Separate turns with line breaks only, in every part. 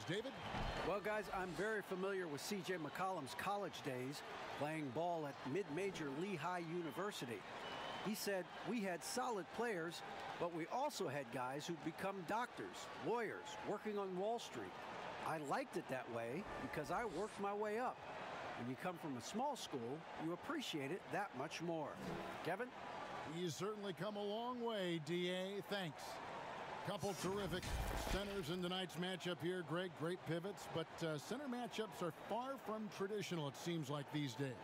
David?
Well, guys, I'm very familiar with C.J. McCollum's college days playing ball at mid-major Lehigh University. He said, we had solid players, but we also had guys who'd become doctors, lawyers, working on Wall Street. I liked it that way because I worked my way up. When you come from a small school, you appreciate it that much more. Kevin?
He's certainly come a long way, D.A. Thanks. Couple terrific centers in tonight's matchup here, Greg. Great pivots, but center matchups are far from traditional, it seems like, these days.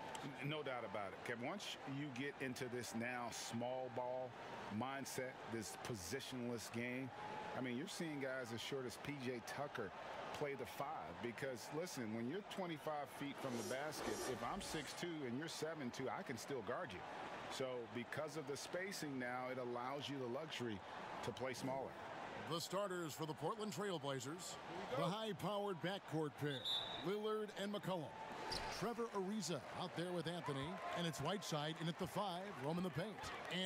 No doubt about it, Kevin. Once you get into this now small ball mindset, this positionless game, I mean, you're seeing guys as short as P.J. Tucker play the 5 because, listen, when you're 25 feet from the basket, if I'm 6'2" and you're 7'2", I can still guard you. So because of the spacing now, it allows you the luxury to play smaller.
The starters for the Portland Trail Blazers, the high-powered backcourt pair, Lillard and McCollum. Trevor Ariza out there with Anthony, and it's Whiteside in at the 5, roaming the paint.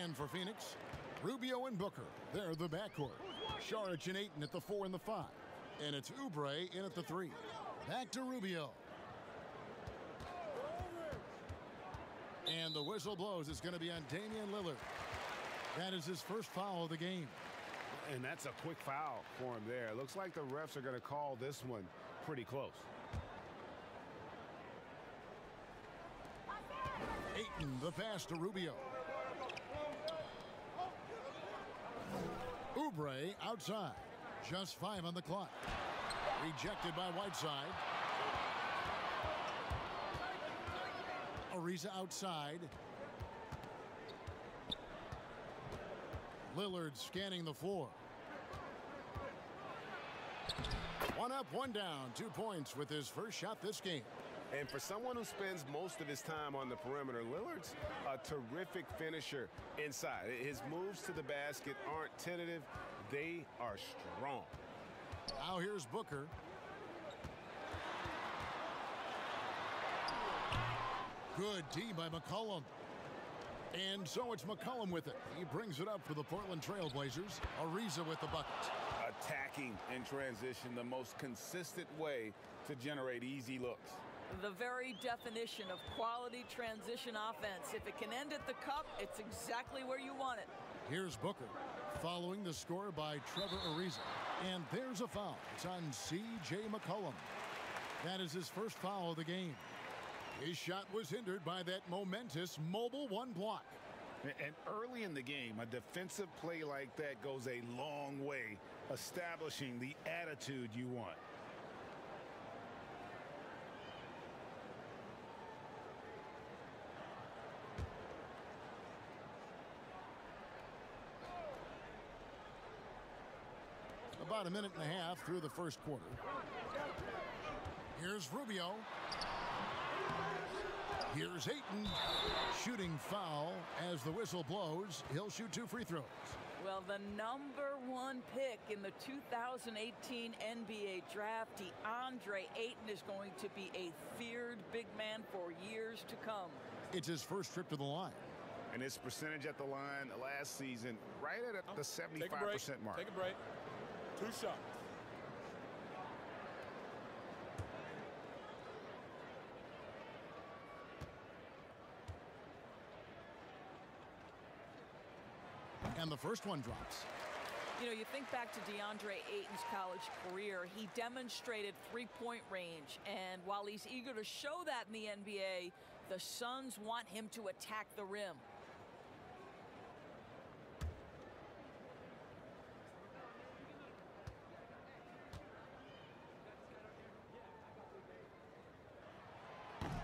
And for Phoenix, Rubio and Booker, they're the backcourt. Saric and Ayton at the 4 and the 5. And it's Oubre in at the 3. Back to Rubio. And the whistle blows. It's going to be on Damian Lillard. That is his first foul of the game.
And that's a quick foul for him there. Looks like the refs are going to call this one pretty close.
Ayton, the pass to Rubio. Oubre outside. Just 5 on the clock. Rejected by Whiteside. Ariza outside. Lillard scanning the floor. One up, one down. 2 points with his first shot this game.
And for someone who spends most of his time on the perimeter, Lillard's a terrific finisher inside. His moves to the basket aren't tentative. They are strong.
Now here's Booker. Good D by McCollum. And so it's McCollum with it. He brings it up for the Portland Trail Blazers. Ariza with the bucket.
Attacking in transition, the most consistent way to generate easy looks.
The very definition of quality transition offense. If it can end at the cup, it's exactly where you want it.
Here's Booker following the score by Trevor Ariza. And there's a foul. It's on C.J. McCollum. That is his first foul of the game. His shot was hindered by that momentous mobile 1 block.
And early in the game, a defensive play like that goes a long way, establishing the attitude you want.
About a minute and a half through the first quarter. Here's Rubio. Here's Ayton. Shooting foul as the whistle blows. He'll shoot 2 free throws.
Well, the #1 pick in the 2018 NBA draft, Deandre Ayton, is going to be a feared big man for years to come.
It's his first trip to the line.
And his percentage at the line last season, right at the 75% mark.
Take a break. 2 shots.
And the first one drops.
You know, you think back to Deandre Ayton's college career, he demonstrated three-point range. And while he's eager to show that in the NBA, the Suns want him to attack the rim.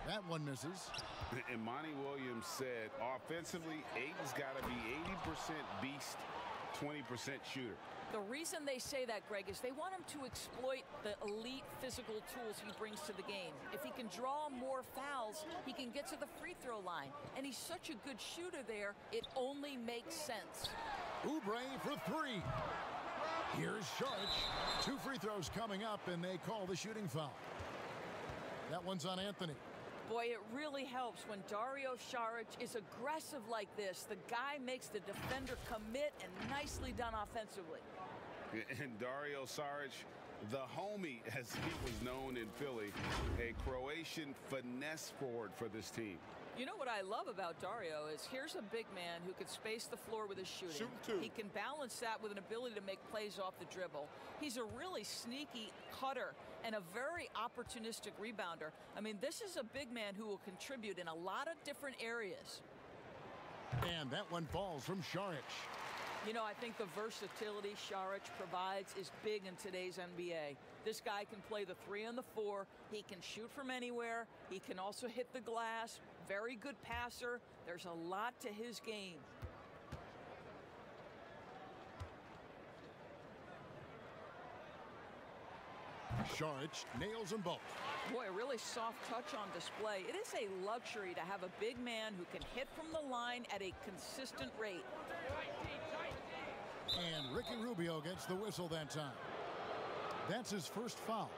That one misses.
And Monty Williams said, offensively, Ayton's got to be 80% beast, 20% shooter.
The reason they say that, Greg, is they want him to exploit the elite physical tools he brings to the game. If he can draw more fouls, he can get to the free throw line. And he's such a good shooter there, it only makes sense.
Oubre for 3. Here's Saric. 2 free throws coming up, and they call the shooting foul. That one's on Anthony.
Boy, it really helps when Dario Saric is aggressive like this. The guy makes the defender commit, and nicely done offensively.
And Dario Saric, The homie, as he was known in Philly, a Croatian finesse forward for this team.
You know what I love about Dario is here's a big man who can space the floor with his shooting. He can balance that with an ability to make plays off the dribble. He's a really sneaky cutter and a very opportunistic rebounder. I mean, this is a big man who will contribute in a lot of different areas.
And that one falls from Saric.
You know, I think the versatility Saric provides is big in today's NBA. This guy can play the 3 and the 4. He can shoot from anywhere. He can also hit the glass. Very good passer. There's a lot to his game.
Saric nails them both.
Boy, a really soft touch on display. It is a luxury to have a big man who can hit from the line at a consistent rate.
And Ricky Rubio gets the whistle that time. That's his first foul.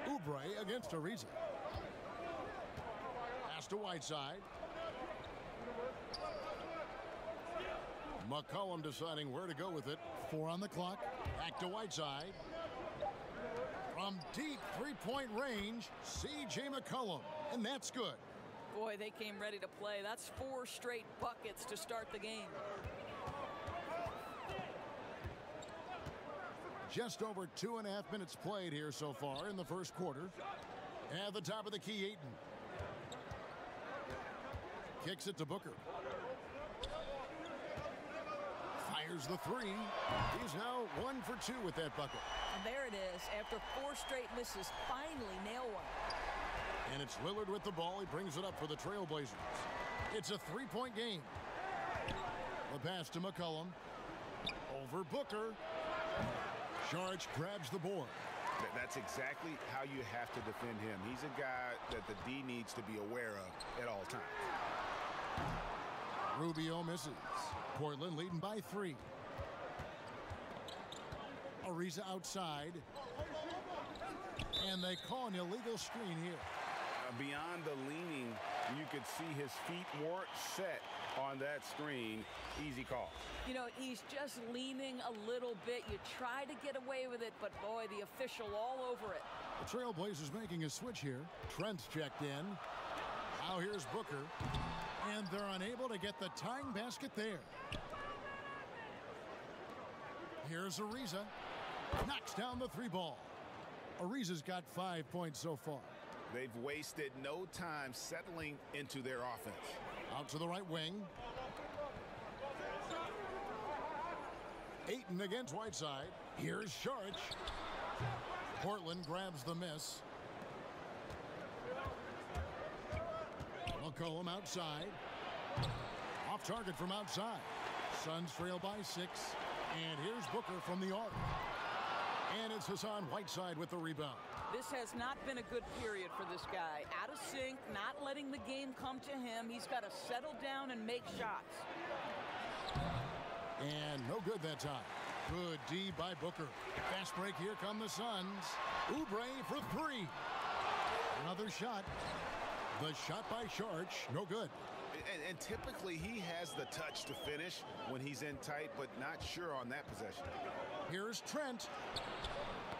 Oubre against Ariza. Pass to Whiteside. McCollum deciding where to go with it. 4 on the clock. Back to Whiteside. From deep three-point range, C.J. McCollum. And that's good.
Boy, they came ready to play. That's 4 straight buckets to start the game.
Just over 2.5 minutes played here so far in the first quarter. At the top of the key, Ayton. Kicks it to Booker. Fires the 3. He's now 1 for 2 with that bucket.
And there it is. After 4 straight misses, finally nail one.
And it's Lillard with the ball. He brings it up for the Trailblazers. It's a 3-point game. The pass to McCollum. Over Booker. Saric grabs the board.
That's exactly how you have to defend him. He's a guy that the D needs to be aware of at all times.
Rubio misses. Portland leading by 3. Ariza outside. And they call an illegal screen here.
Beyond the leaning, you could see his feet weren't set on that screen. Easy call.
You know, he's just leaning a little bit. You try to get away with it, but boy, the official all over it.
The Trailblazers making a switch here. Trent's checked in. Now here's Booker. And they're unable to get the tying basket there. Here's Ariza. Knocks down the 3 ball. Ariza's got 5 points so far.
They've wasted no time settling into their offense.
Out to the right wing. Ayton against Whiteside. Here's Saric. Portland grabs the miss. McCollum outside. Off target from outside. Suns trail by 6. And here's Booker from the arc. And it's Hassan Whiteside with the rebound.
This has not been a good period for this guy. Out of sync, not letting the game come to him. He's got to settle down and make shots.
And no good that time. Good D by Booker. Fast break, here come the Suns. Oubre for 3. Another shot. The shot by Saric, no good.
And typically he has the touch to finish when he's in tight, but not sure on that possession.
Here's Trent.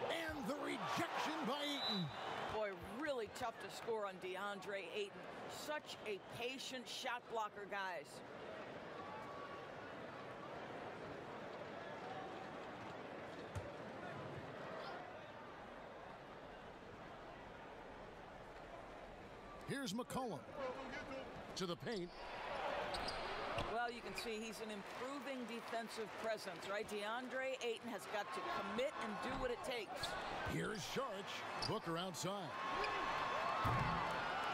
And the rejection by Ayton.
Boy, really tough to score on Deandre Ayton. Such a patient shot blocker, guys.
Here's McCollum. To the paint.
Well, you can see he's an improving defensive presence, right? Deandre Ayton has got to commit and do what it takes.
Here's Saric. Booker outside.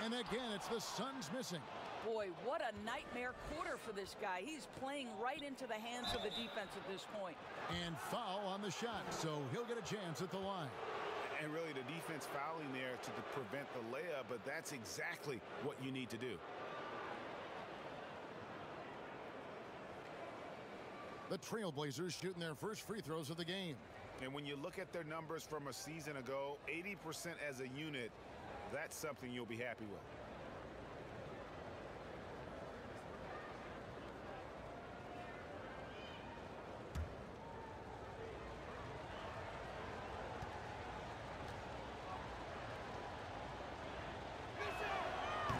And again, it's the Suns missing.
Boy, what a nightmare quarter for this guy. He's playing right into the hands of the defense at this point.
And foul on the shot, so he'll get a chance at the line.
And really the defense fouling there to prevent the layup, but that's exactly what you need to do.
The Trailblazers shooting their first free throws of the game.
And when you look at their numbers from a season ago, 80% as a unit, that's something you'll be happy with.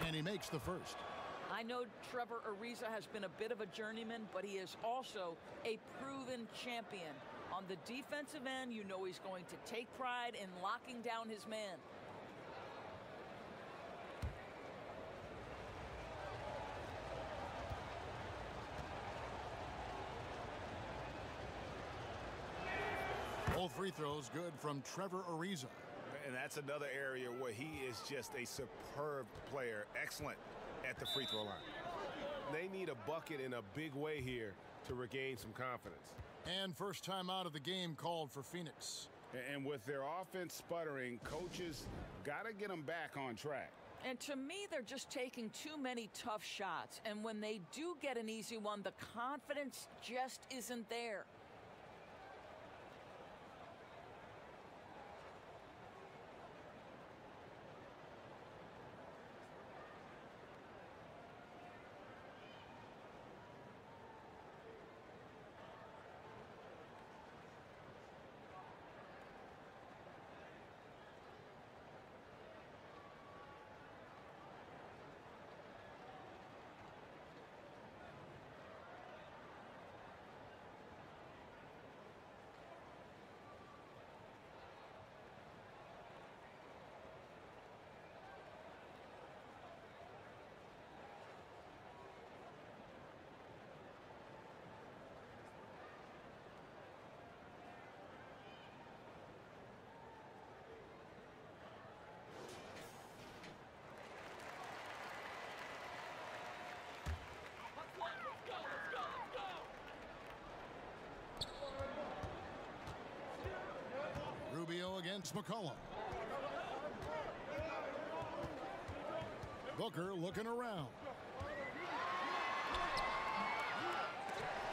And he makes the first.
I know Trevor Ariza has been a bit of a journeyman, but he is also a proven champion. On the defensive end, you know he's going to take pride in locking down his man.
Both free throws good from Trevor Ariza.
And that's another area where he is just a superb player. Excellent at the free throw line.
They need a bucket in a big way here to regain some confidence.
And first time out of the game called for Phoenix.
And with their offense sputtering, coaches got to get them back on track.
And to me, they're just taking too many tough shots. And when they do get an easy one, the confidence just isn't there.
Rubio against McCollum. Booker looking around.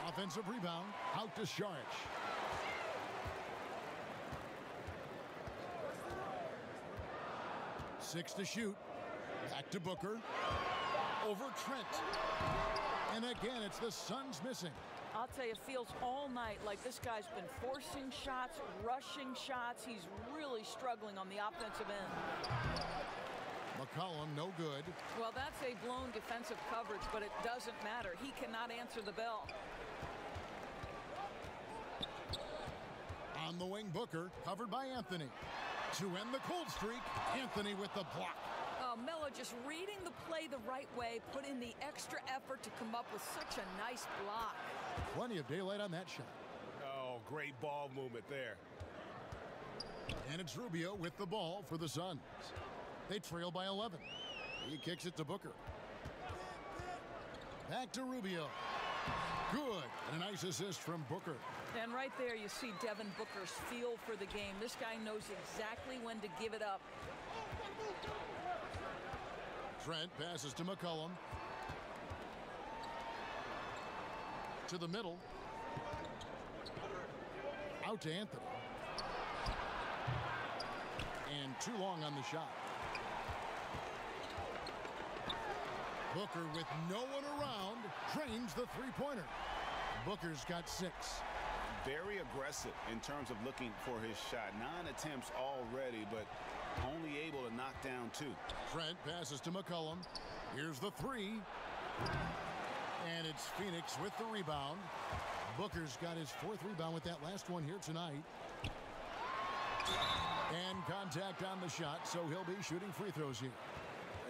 Offensive rebound out to Saric. Six to shoot. Back to Booker. Over Trent. And again, it's the Suns missing.
I'll tell you, it feels all night like this guy's been forcing shots, rushing shots. He's really struggling on the offensive end.
McCollum, no good.
Well, that's a blown defensive coverage, but it doesn't matter. He cannot answer the bell.
On the wing, Booker, covered by Anthony. To end the cold streak, Anthony with the block.
Melo just reading the play the right way, put in the extra effort to come up with such a nice block.
Plenty of daylight on that shot.
Oh, great ball movement there.
And it's Rubio with the ball for the Suns. They trail by 11. He kicks it to Booker. Back to Rubio. Good. And a nice assist from Booker.
And right there you see Devin Booker's feel for the game. This guy knows exactly when to give it up.
Trent passes to McCollum. To the middle. Out to Anthony. And too long on the shot. Booker with no one around drains the three-pointer. Booker's got 6.
Very aggressive in terms of looking for his shot. 9 attempts already, but only able to knock down 2.
Trent passes to McCollum. Here's the 3. And it's Phoenix with the rebound. Booker's got his 4th rebound with that last one here tonight. And contact on the shot, so he'll be shooting free throws here.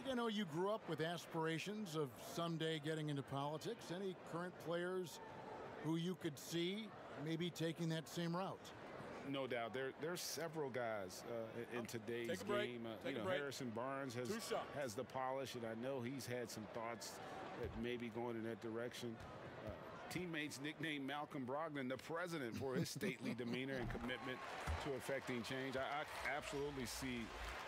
I know you grew up with aspirations of someday getting into politics. Any current players who you could see maybe taking that same route?
No doubt. There's several guys in today's game. Harrison Barnes has the polish, and I know he's had some thoughts that maybe going in that direction. Teammates nicknamed Malcolm Brogdon the president for his stately demeanor and commitment to effecting change. I absolutely see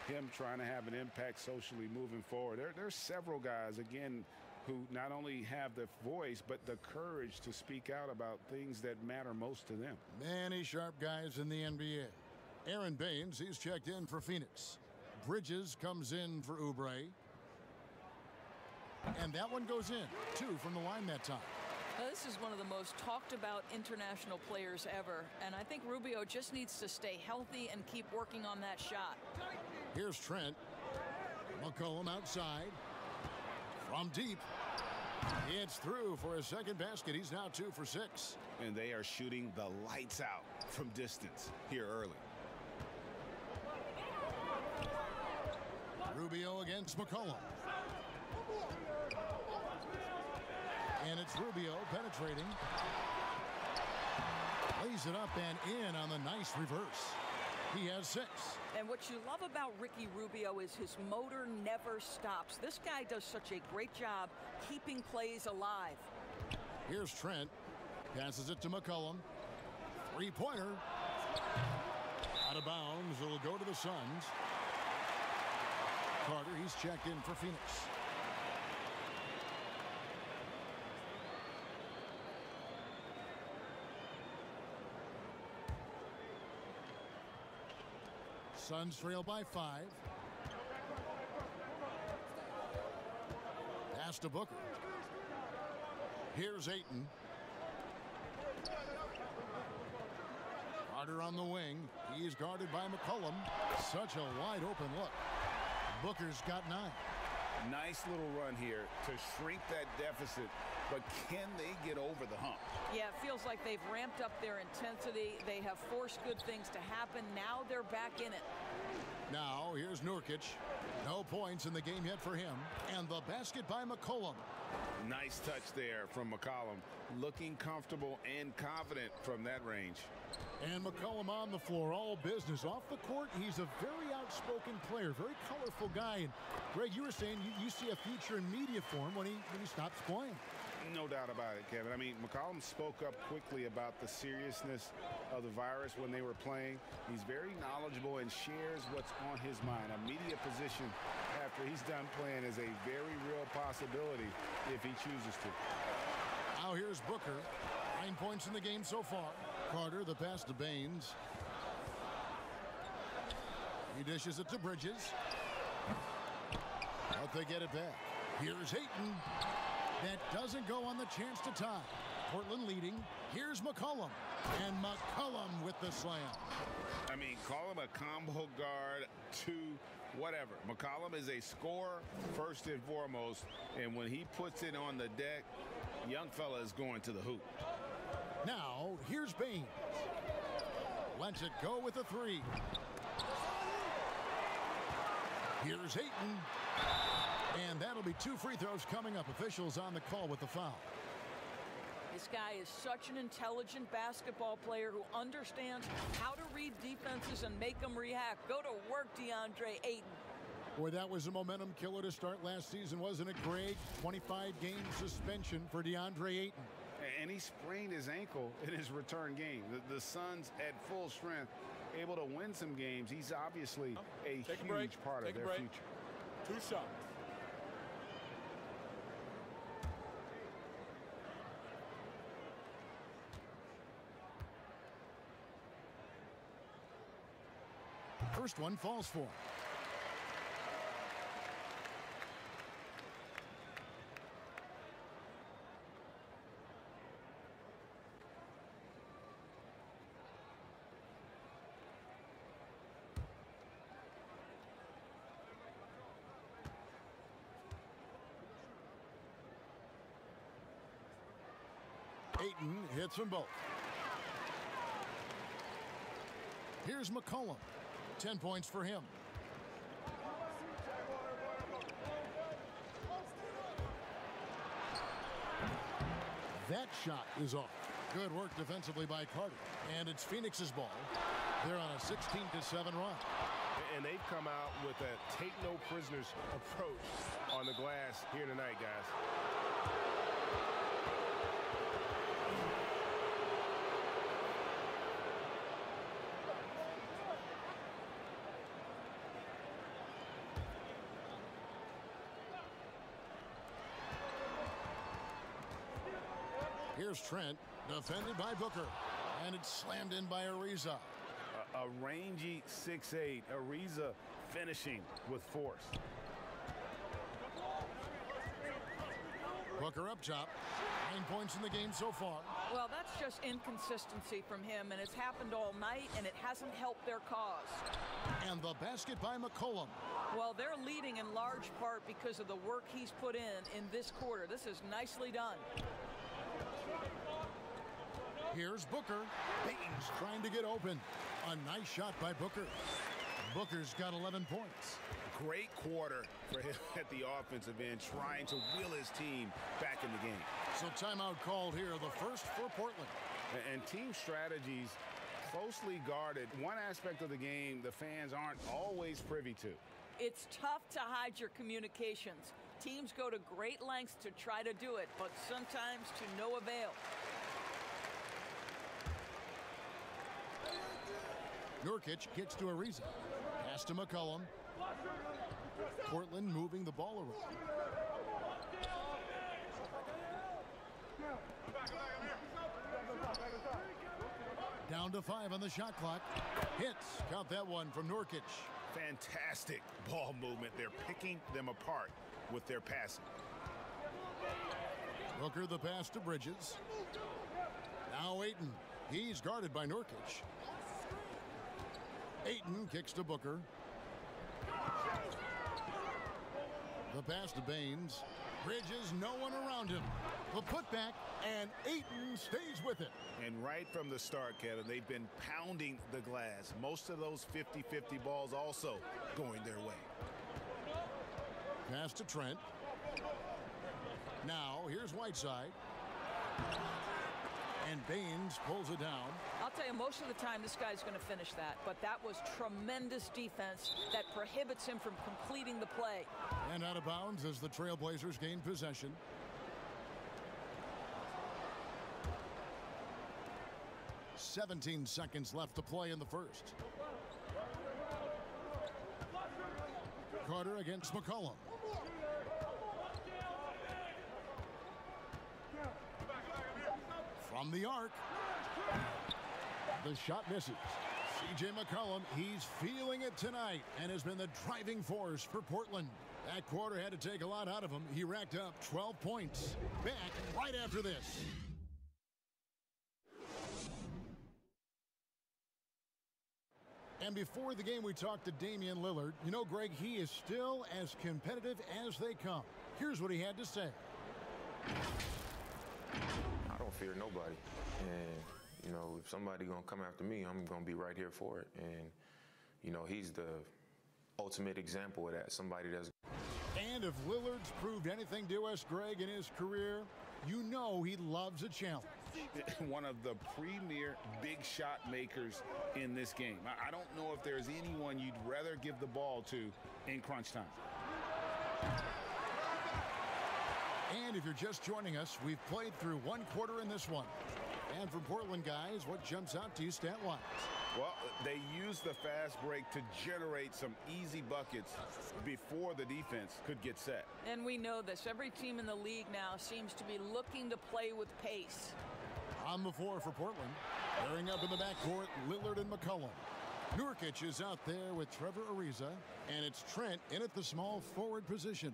him trying to have an impact socially moving forward. There's several guys, again, who not only have the voice, but the courage to speak out about things that matter most to them.
Many sharp guys in the NBA. Aaron Baines, he's checked in for Phoenix. Bridges comes in for Oubre. And that one goes in. 2 from the line that time.
Now, this is one of the most talked about international players ever. And I think Rubio just needs to stay healthy and keep working on that shot.
Here's Trent. McCollum outside. From deep. It's through for a second basket. He's now 2 for 6.
And they are shooting the lights out from distance here early.
Rubio against McCollum. And it's Rubio penetrating. Lays it up and in on the nice reverse. He has 6.
And what you love about Ricky Rubio is his motor never stops. This guy does such a great job keeping plays alive.
Here's Trent. Passes it to McCollum. 3-pointer. Out of bounds. It'll go to the Suns. Carter, he's checked in for Phoenix. Suns trail by 5. Pass to Booker. Here's Ayton. Carter on the wing. He's guarded by McCollum. Such a wide open look. Booker's got 9.
Nice little run here to shrink that deficit, but can they get over the hump?
Yeah, it feels like they've ramped up their intensity. They have forced good things to happen. Now they're back in it.
Now here's Nurkic. No points in the game yet for him. And the basket by McCollum.
Nice touch there from McCollum. Looking comfortable and confident from that range.
And McCollum on the floor, all business. Off the court, he's a very outspoken player, very colorful guy. And Greg, you were saying you see a future in media for him when he stops playing.
No doubt about it, Kevin. I mean, McCollum spoke up quickly about the seriousness of the virus when they were playing. He's very knowledgeable and shares what's on his mind. A media position after he's done playing is a very real possibility if he chooses to.
Now here's Booker. 9 points in the game so far. Carter, the pass to Baines. He dishes it to Bridges. But they get it back. Here's Ayton. That doesn't go on the chance to tie. Portland leading. Here's McCollum. And McCollum with the slam.
I mean, call him a combo guard to whatever. McCollum is a scorer first and foremost. And when he puts it on the deck, young fella is going to the hoop.
Now, here's Baines. Lets it go with a 3. Here's Ayton. And that'll be 2 free throws coming up. Officials on the call with the foul.
This guy is such an intelligent basketball player who understands how to read defenses and make them react. Go to work, Deandre Ayton.
Boy, that was a momentum killer to start last season, wasn't it, Greg? 25-game suspension for Deandre Ayton.
And he sprained his ankle in his return game. The Suns at full strength, able to win some games. He's obviously a huge part of their future.
2 shots.
First one falls for him. Ayton hits them both. Here's McCollum. 10 points for him. That shot is off. Good work defensively by Carter. And it's Phoenix's ball. They're on a 16-7 run.
And they've come out with a take-no-prisoners approach on the glass here tonight, guys.
Here's Trent, defended by Booker. And it's slammed in by Ariza.
A rangy 6'8", Ariza finishing with force.
Booker up top. 9 points in the game so far.
Well, that's just inconsistency from him, and it's happened all night, and it hasn't helped their cause.
And the basket by McCollum.
Well, they're leading in large part because of the work he's put in this quarter. This is nicely done.
Here's Booker. Baines trying to get open. A nice shot by Booker. Booker's got 11 points.
Great quarter for him at the offensive end, trying to wheel his team back in the game.
So timeout called here, the first for Portland.
And team strategies closely guarded. One aspect of the game the fans aren't always privy to.
It's tough to hide your communications. Teams go to great lengths to try to do it, but sometimes to no avail.
Nurkic gets to Ariza. Pass to McCollum. Portland moving the ball around. Down to 5 on the shot clock. Hits. Count that one from Nurkic.
Fantastic ball movement. They're picking them apart with their passing.
Booker the pass to Bridges. Now Ayton. He's guarded by Nurkic. Ayton kicks to Booker. The pass to Baines. Bridges, no one around him. The putback, and Ayton stays with it.
And right from the start, Kevin, they've been pounding the glass. Most of those 50-50 balls also going their way.
Pass to Trent. Now, here's Whiteside. And Baines pulls it down.
I'll tell you, most of the time this guy's going to finish that, but that was tremendous defense that prohibits him from completing the play.
And out of bounds as the Trailblazers gain possession. "17 seconds left to play in the first. Carter against McCollum. From the arc. The shot misses. C.J. McCollum, he's feeling it tonight and has been the driving force for Portland. That quarter had to take a lot out of him. He racked up 12 points. Back right after this. And before the game, we talked to Damian Lillard. You know, Greg, he is still as competitive as they come. Here's what he had to say.
I don't fear nobody. And, you know, if somebody going to come after me, I'm going to be right here for it. And, you know, he's the ultimate example of that, somebody that's...
And if Lillard's proved anything to us, Greg, in his career, you know he loves a challenge.
One of the premier big shot makers in this game. I don't know if there's anyone you'd rather give the ball to in crunch time.
And if you're just joining us, we've played through one quarter in this one. And for Portland guys, what jumps out to you stat-wise?
Well, they use the fast break to generate some easy buckets before the defense could get set.
And we know this. Every team in the league now seems to be looking to play with pace.
On the floor for Portland. Pairing up in the backcourt, Lillard and McCollum. Nurkic is out there with Trevor Ariza, and it's Trent in at the small forward position.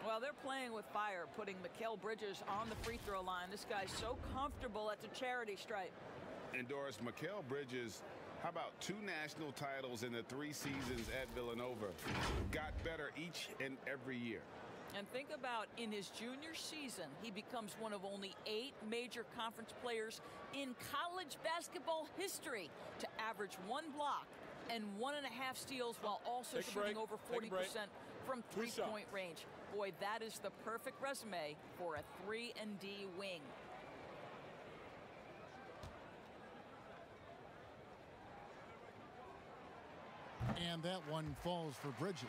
Well, they're playing with fire, putting Mikal Bridges on the free throw line. This guy's so comfortable at the charity stripe.
And Doris, Mikal Bridges, how about 2 national titles in the 3 seasons at Villanova? Got better each and every year.
And think about in his junior season, he becomes one of only 8 major conference players in college basketball history to average 1 block and 1.5 steals while also shooting over 40% from three-point range. Boy, that is the perfect resume for a 3-and-D wing.
And that one falls for Bridges.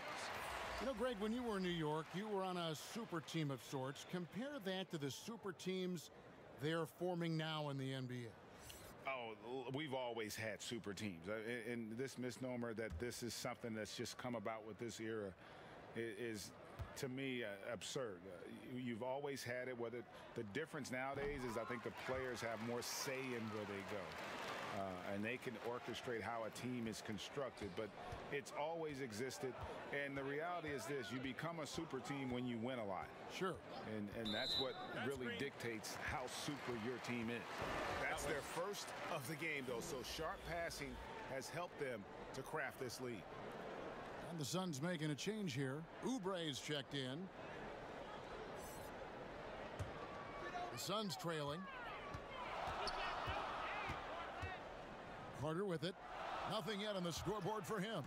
You know, Greg, when you were in New York, you were on a super team of sorts. Compare that to the super teams they're forming now in the NBA.
Oh, we've always had super teams. And this misnomer that this is something that's just come about with this era is, to me, absurd. You've always had it. Whether the difference nowadays is I think the players have more say in where they go. And they can orchestrate how a team is constructed. But it's always existed. And the reality is this. You become a super team when you win a lot.
Sure.
And that's what really dictates how super your team is.
That's their first of the game, though. So sharp passing has helped them to craft this lead.
And the Suns making a change here. Oubre's checked in. The Suns trailing. Carter with it. Nothing yet on the scoreboard for him.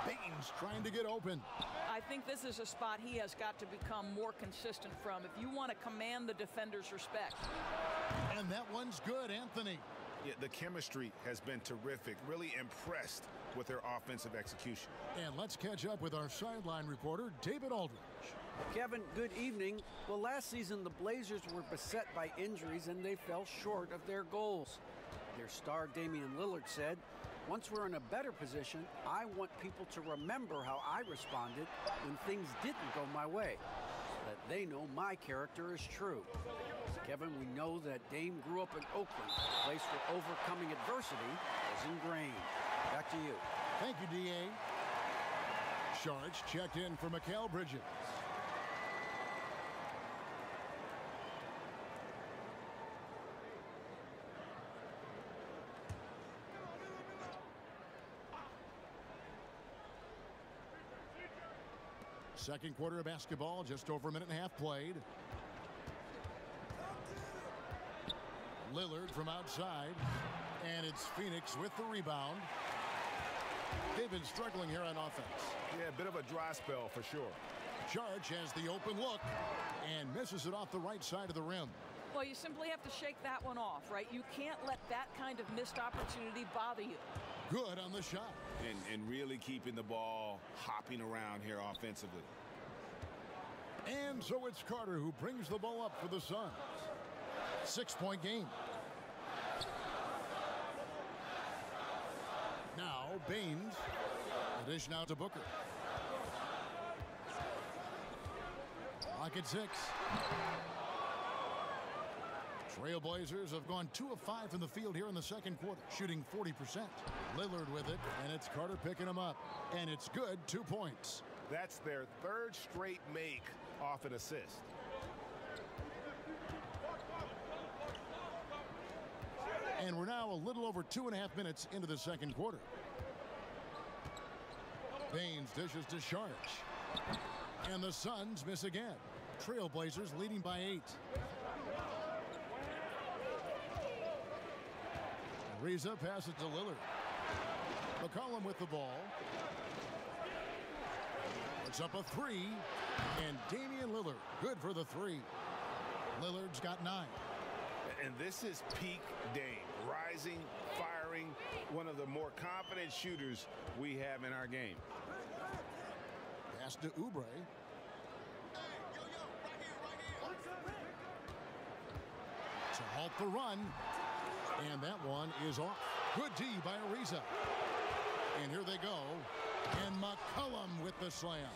Baines trying to get open.
I think this is a spot he has got to become more consistent from if you want to command the defender's respect.
And that one's good, Anthony.
Yeah, the chemistry has been terrific. Really impressed with their offensive execution.
And let's catch up with our sideline reporter, David Aldridge.
Kevin, good evening. Well, last season, the Blazers were beset by injuries, and they fell short of their goals. Their star, Damian Lillard, said, "Once we're in a better position, I want people to remember how I responded when things didn't go my way, so that they know my character is true." Kevin, we know that Dame grew up in Oakland, a place where overcoming adversity is ingrained. Back to you.
Thank you, D.A. Sharks checked in for Mikal Bridges. Second quarter of basketball, just over a minute and a half played. Lillard from outside, and it's Phoenix with the rebound. They've been struggling here on offense.
Yeah, a bit of a dry spell for sure.
Charge has the open look and misses it off the right side of the rim.
Well, you simply have to shake that one off, right? You can't let that kind of missed opportunity bother you.
Good on the shot.
And really keeping the ball hopping around here offensively.
And so it's Carter who brings the ball up for the Suns. 6-point game. Now Baines. The dish now to Booker. Clock at 6. Trailblazers have gone 2 of 5 from the field here in the second quarter, shooting 40%. Lillard with it, and it's Carter picking him up. And it's good, 2 points.
That's their third straight make off an assist.
And we're now a little over 2.5 minutes into the second quarter. Baines dishes to Sharch. And the Suns miss again. Trailblazers leading by 8. Ariza passes to Lillard. McCollum with the ball. It's up a 3. And Damian Lillard, good for the 3. Lillard's got 9.
And this is peak Dame. Rising, firing, one of the more confident shooters we have in our game.
Pass to Oubre. To halt the run. And that one is off. Good D by Ariza. And here they go. And McCollum with the slam.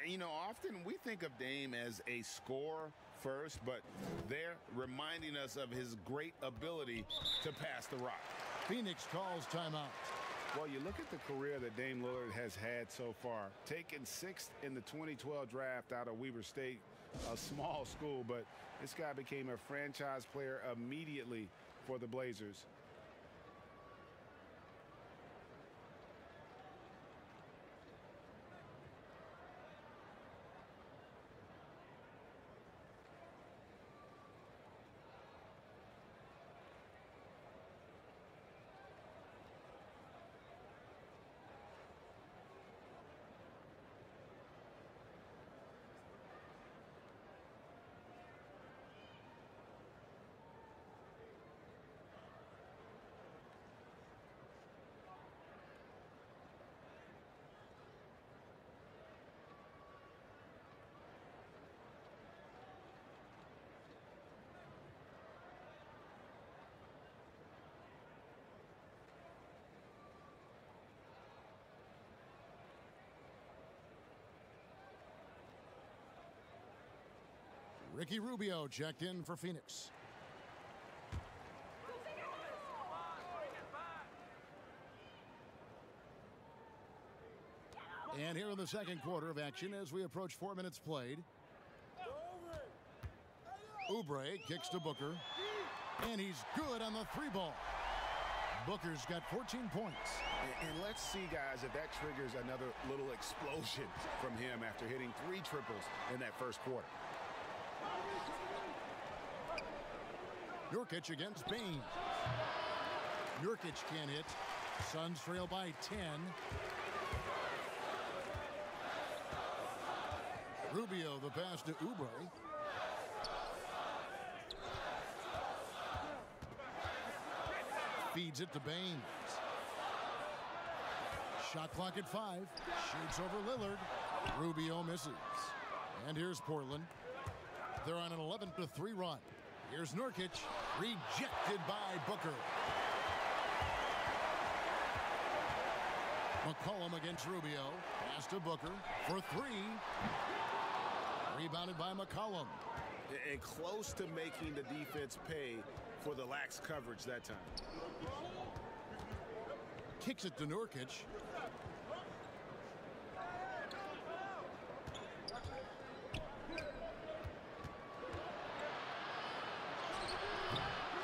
You know, often we think of Dame as a scorer first, but they're reminding us of his great ability to pass the rock.
Phoenix calls timeout.
Well, you look at the career that Dame Lillard has had so far. Taken 6th in the 2012 draft out of Weber State, a small school, but this guy became a franchise player immediately for the Blazers.
Ricky Rubio checked in for Phoenix. And here in the second quarter of action as we approach 4 minutes played. Oubre kicks to Booker. And he's good on the 3-ball. Booker's got 14 points.
And let's see, guys, if that triggers another little explosion from him after hitting 3 triples in that first quarter.
Nurkic against Baines. Nurkic can't hit. Suns trail by 10. Rubio the pass to Oubre. Feeds it to Baines. Shot clock at 5. Shoots over Lillard. Rubio misses. And here's Portland. They're on an 11-3 run. Here's Nurkic. Rejected by Booker. McCollum against Rubio. Pass to Booker for 3. Rebounded by McCollum.
And close to making the defense pay for the lax coverage that time.
Kicks it to Nurkic.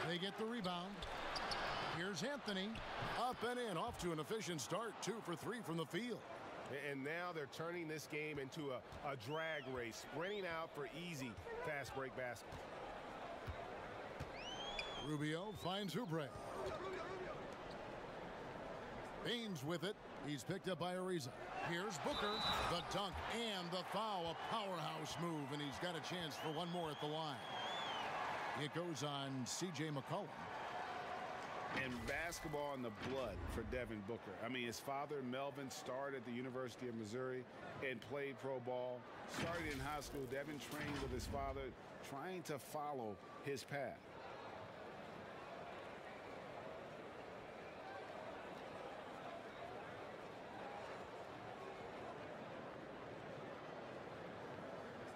They get the rebound. Here's Anthony. Up and in. Off to an efficient start. 2 for 3 from the field.
And now they're turning this game into a drag race. Sprinting out for easy fast break basket.
Rubio finds Oubre. Baines with it. He's picked up by Ariza. Here's Booker. The dunk and the foul. A powerhouse move. And he's got a chance for one more at the line. It goes on C.J. McCollum.
And basketball in the blood for Devin Booker. I mean, his father, Melvin, started at the University of Missouri and played pro ball. Started in high school. Devin trained with his father, trying to follow his path.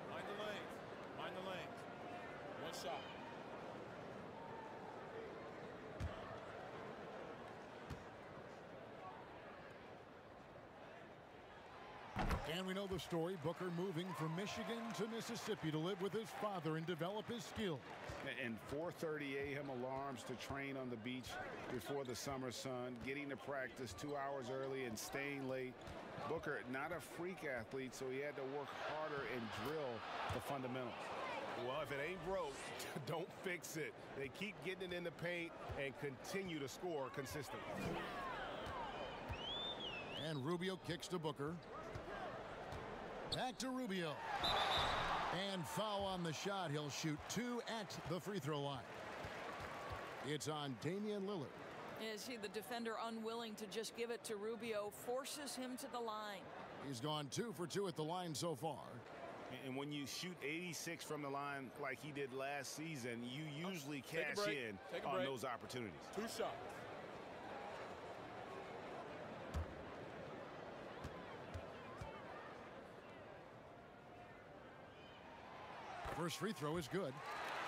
Mind the lanes. Mind the lanes. One shot.
And we know the story. Booker moving from Michigan to Mississippi to live with his father and develop his skills.
And 4:30 a.m. alarms to train on the beach before the summer sun, getting to practice 2 hours early and staying late. Booker, not a freak athlete, so he had to work harder and drill the fundamentals.
Well, if it ain't broke, don't fix it. They keep getting it in the paint and continue to score consistently.
And Rubio kicks to Booker. Back to Rubio. And foul on the shot. He'll shoot 2 at the free throw line. It's on Damian Lillard.
You see the defender unwilling to just give it to Rubio, forces him to the line.
He's gone 2 for 2 at the line so far.
And when you shoot 86 from the line like he did last season, you usually cash in on those opportunities.
2 shots.
First free throw is good.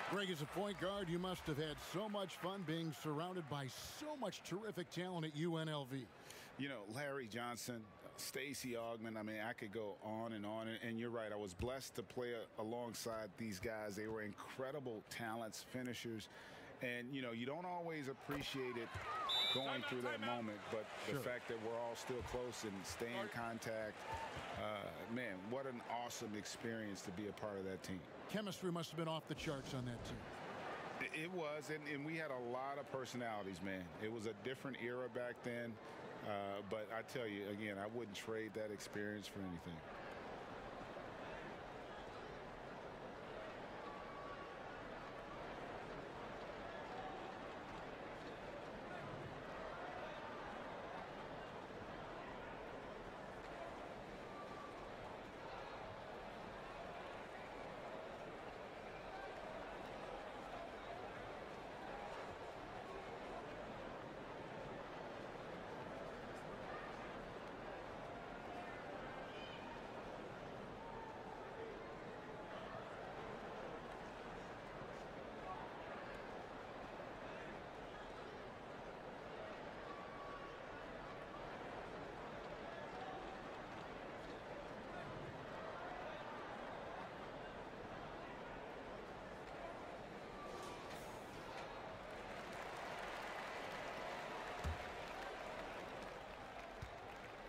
Greg, as a point guard, you must have had so much fun being surrounded by so much terrific talent at UNLV.
You know, Larry Johnson, Stacey Augmon, I mean, I could go on. And you're right, I was blessed to play alongside these guys. They were incredible talents, finishers. And, you know, you don't always appreciate it going through that moment, but the fact that we're all still close and stay in contact, man, what an awesome experience to be a part of that team.
Chemistry must have been off the charts on that team.
It was, and we had a lot of personalities, man. It was a different era back then, but I tell you, again, I wouldn't trade that experience for anything.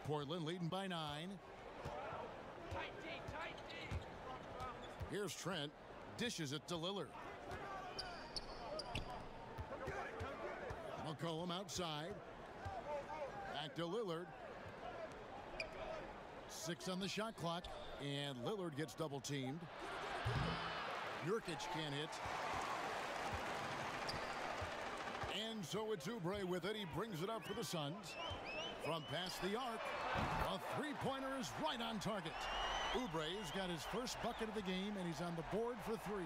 Portland leading by 9. Here's Trent. Dishes it to Lillard. McCollum outside. Back to Lillard. 6 on the shot clock. And Lillard gets double teamed. Nurkic can't hit. And so it's Oubre with it. He brings it up for the Suns. From past the arc, a three-pointer is right on target. Oubre's got his first bucket of the game, and he's on the board for 3.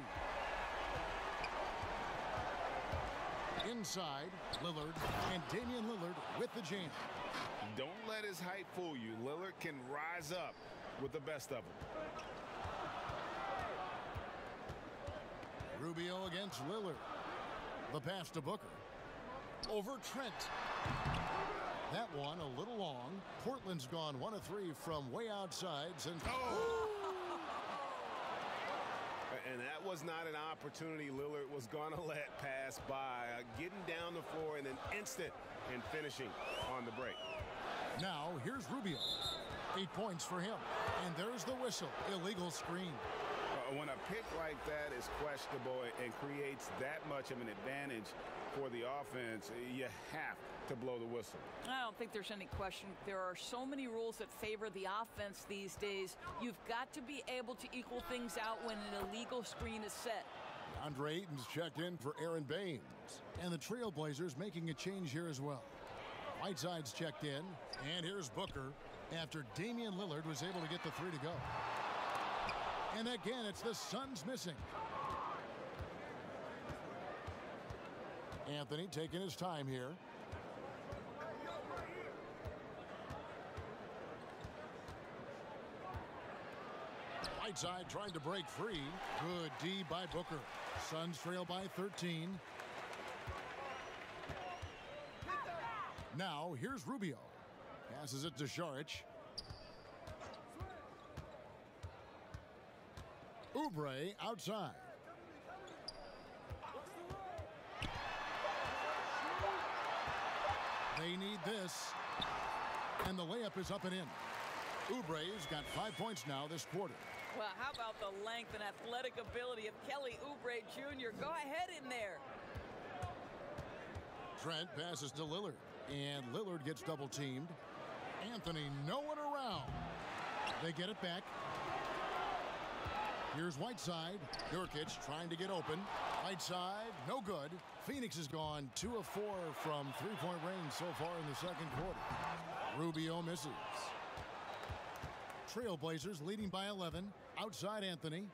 Inside, Lillard and Damian Lillard with the jam.
Don't let his height fool you. Lillard can rise up with the best of them.
Rubio against Lillard. The pass to Booker. Over Trent. That one a little long. Portland's gone 1 of 3 from way outside since.
Oh! And that was not an opportunity Lillard was going to let pass by. Getting down the floor in an instant and finishing on the break.
Now here's Rubio. 8 points for him. And there's the whistle. Illegal screen.
When a pick like that is questionable and creates that much of an advantage for the offense, you have to blow the whistle.
I don't think there's any question. There are so many rules that favor the offense these days. You've got to be able to equal things out when an illegal screen is set.
Deandre Ayton's checked in for Baines. And the Trailblazers making a change here as well. Whiteside's checked in. And here's Booker after Damian Lillard was able to get the 3 to go. And again, it's the Suns missing. Anthony taking his time here. Whiteside trying to break free. Good D by Booker. Suns trail by 13. Now here's Rubio. Passes it to Saric. Oubre outside. They need this. And the layup is up and in. Oubre's got 5 points now this quarter.
Well, how about the length and athletic ability of Kelly Oubre Jr.? Go ahead in there.
Trent passes to Lillard. And Lillard gets double teamed. Anthony, no one around. They get it back. Here's Whiteside. Nurkic trying to get open. Whiteside, no good. Phoenix has gone 2 of 4 from three-point range so far in the second quarter. Rubio misses. Trailblazers leading by 11. Outside Anthony.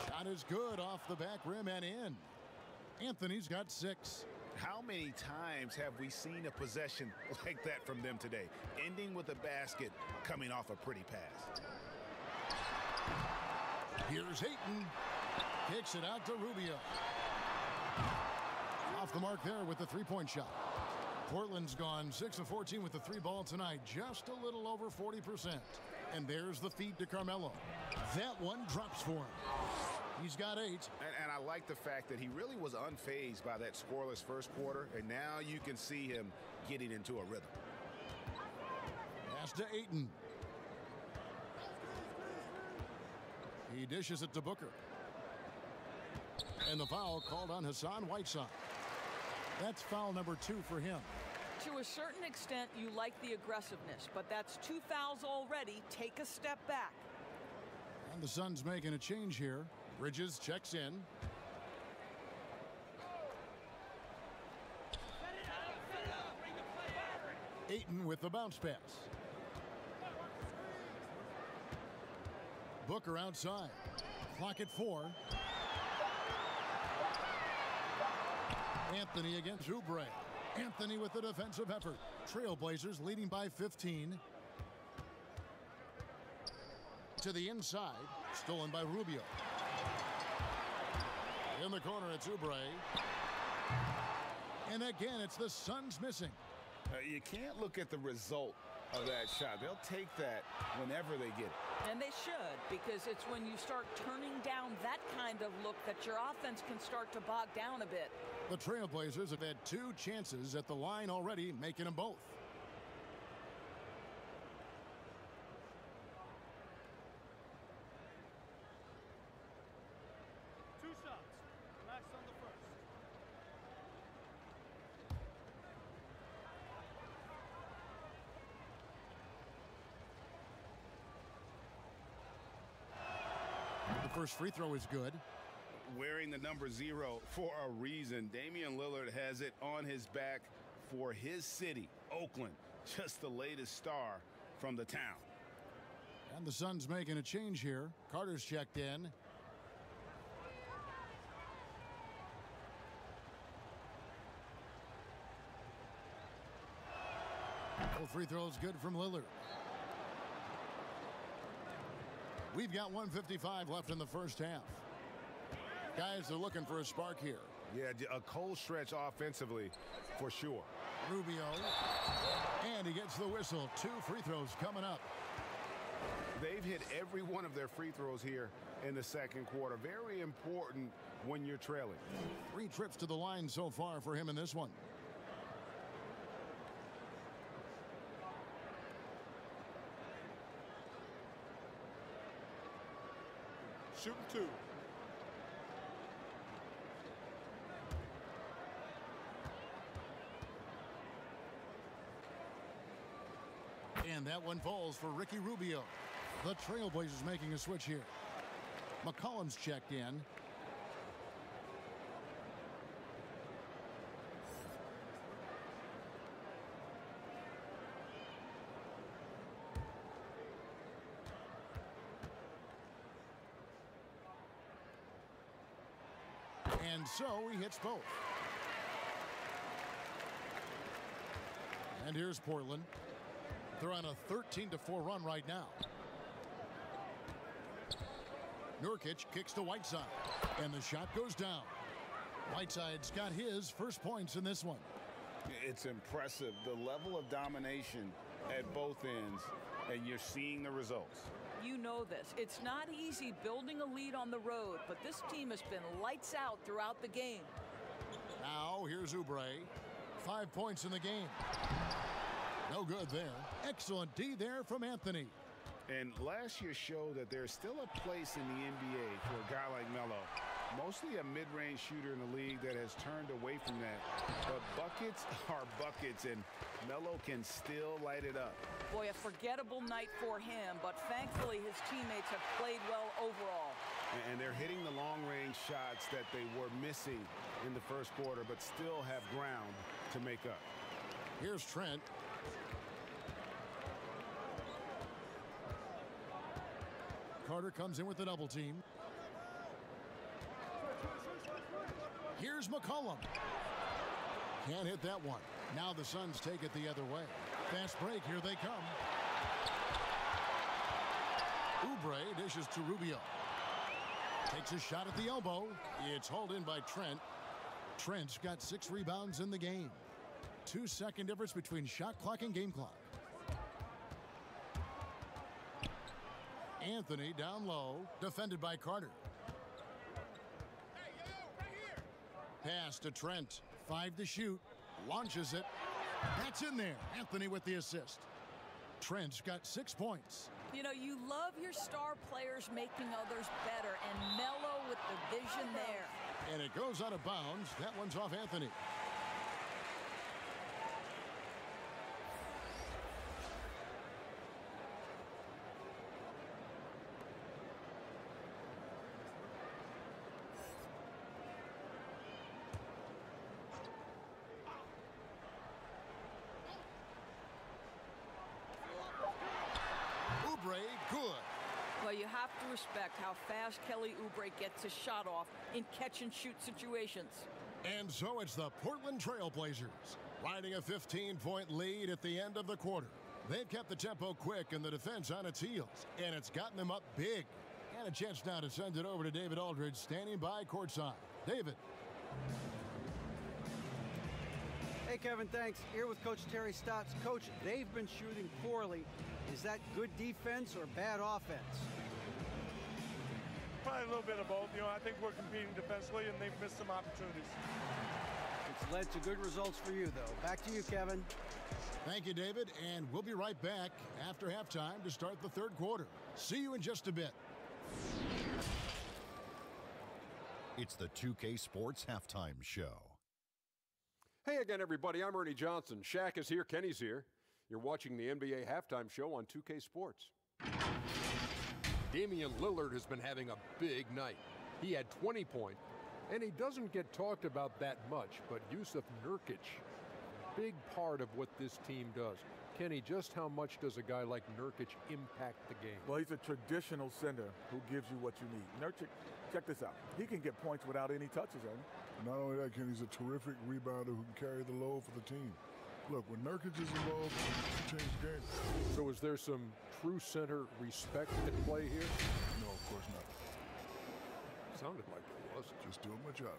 Shot is good off the back rim and in. Anthony's got 6.
How many times have we seen a possession like that from them today? Ending with a basket, coming off a pretty pass.
Here's Ayton. Kicks it out to Rubio. Off the mark there with the three-point shot. Portland's gone 6 of 14 with the 3 ball tonight. Just a little over 40%. And there's the feed to Carmelo. That one drops for him. He's got 8.
And I like the fact that he really was unfazed by that scoreless first quarter. And now you can see him getting into a rhythm.
Pass to Ayton. He dishes it to Booker. And the foul called on Hassan Whiteside. That's foul number 2 for him.
To a certain extent, you like the aggressiveness, but that's 2 fouls already. Take a step back.
And the Suns making a change here. Bridges checks in. Ayton with the bounce pass. Booker outside. Clock at 4. Anthony against Oubre. Anthony with the defensive effort. Trailblazers leading by 15. To the inside. Stolen by Rubio. In the corner, it's Oubre. And again, it's the Suns missing.
You can't look at the result of that shot. They'll take that whenever they get it.
And they should, because it's when you start turning down that kind of look that your offense can start to bog down a bit.
The Trailblazers have had 2 chances at the line already, making them both. First free throw is good.
Wearing the number 0 for a reason. Damian Lillard has it on his back for his city, Oakland. Just the latest star from the town.
And the Suns making a change here. Carter's checked in. Both free throws good from Lillard. We've got 1:55 left in the first half. Guys are looking for a spark here.
Yeah, a cold stretch offensively for sure.
Rubio. And he gets the whistle. 2 free throws coming up.
They've hit every one of their free throws here in the second quarter. Very important when you're trailing.
3 trips to the line so far for him in this one.
Shooting 2.
And that one falls for Ricky Rubio. The Trailblazers making a switch here. McCollum's checked in. And so he hits both. And here's Portland. They're on a 13-4 run right now. Nurkic kicks to Whiteside. And the shot goes down. Whiteside's got his first points in this one.
It's impressive, the level of domination at both ends, and you're seeing the results.
You know this. It's not easy building a lead on the road, but this team has been lights out throughout the game.
Now here's Oubre. 5 points in the game. No good there. Excellent D there from Anthony.
And last year showed that there's still a place in the NBA for a guy like Melo. Mostly a mid-range shooter in the league that has turned away from that. But buckets are buckets, and Melo can still light it up.
Boy, a forgettable night for him, but thankfully his teammates have played well overall.
And they're hitting the long-range shots that they were missing in the first quarter, but still have ground to make up.
Here's Trent. Carter comes in with the double team. Here's McCollum. Can't hit that one. Now the Suns take it the other way. Fast break, here they come. Oubre dishes to Rubio. Takes a shot at the elbow. It's hauled in by Trent. Trent's got 6 rebounds in the game. 2-second difference between shot clock and game clock. Anthony down low, defended by Carter. Pass to Trent. 5 to shoot. Launches it. That's in there. Anthony with the assist. Trent's got 6 points.
You know, you love your star players making others better, and Melo with the vision there.
And it goes out of bounds. That one's off Anthony. Good.
Well, you have to respect how fast Kelly Oubre gets his shot off in catch-and-shoot situations.
And so it's the Portland Trailblazers riding a 15-point lead at the end of the quarter. They've kept the tempo quick and the defense on its heels, and it's gotten them up big. And a chance now to send it over to David Aldridge, standing by courtside. David.
Hey, Kevin, thanks. Here with Coach Terry Stotts. Coach, they've been shooting poorly. Is that good defense or bad offense?
Probably a little bit of both. You know, I think we're competing defensively, and they've missed some opportunities.
It's led to good results for you, though. Back to you, Kevin.
Thank you, David, and we'll be right back after halftime to start the third quarter. See you in just a bit.
It's the 2K Sports Halftime Show.
Hey again, everybody. I'm Ernie Johnson. Shaq is here. Kenny's here. You're watching the NBA Halftime Show on 2K Sports. Damian Lillard has been having a big night. He had 20 points, and he doesn't get talked about that much, but Jusuf Nurkic, big part of what this team does. Kenny, just how much does a guy like Nurkic impact the game?
Well, he's a traditional center who gives you what you need. Nurkic, check this out. He can get points without any touches on him.
Not only that, Kenny, he's a terrific rebounder who can carry the load for the team. Look, when Nurkic is involved, it changes the game.
So is there some true center respect at play here?
No, of course not.
Sounded like it was.
Just doing my job,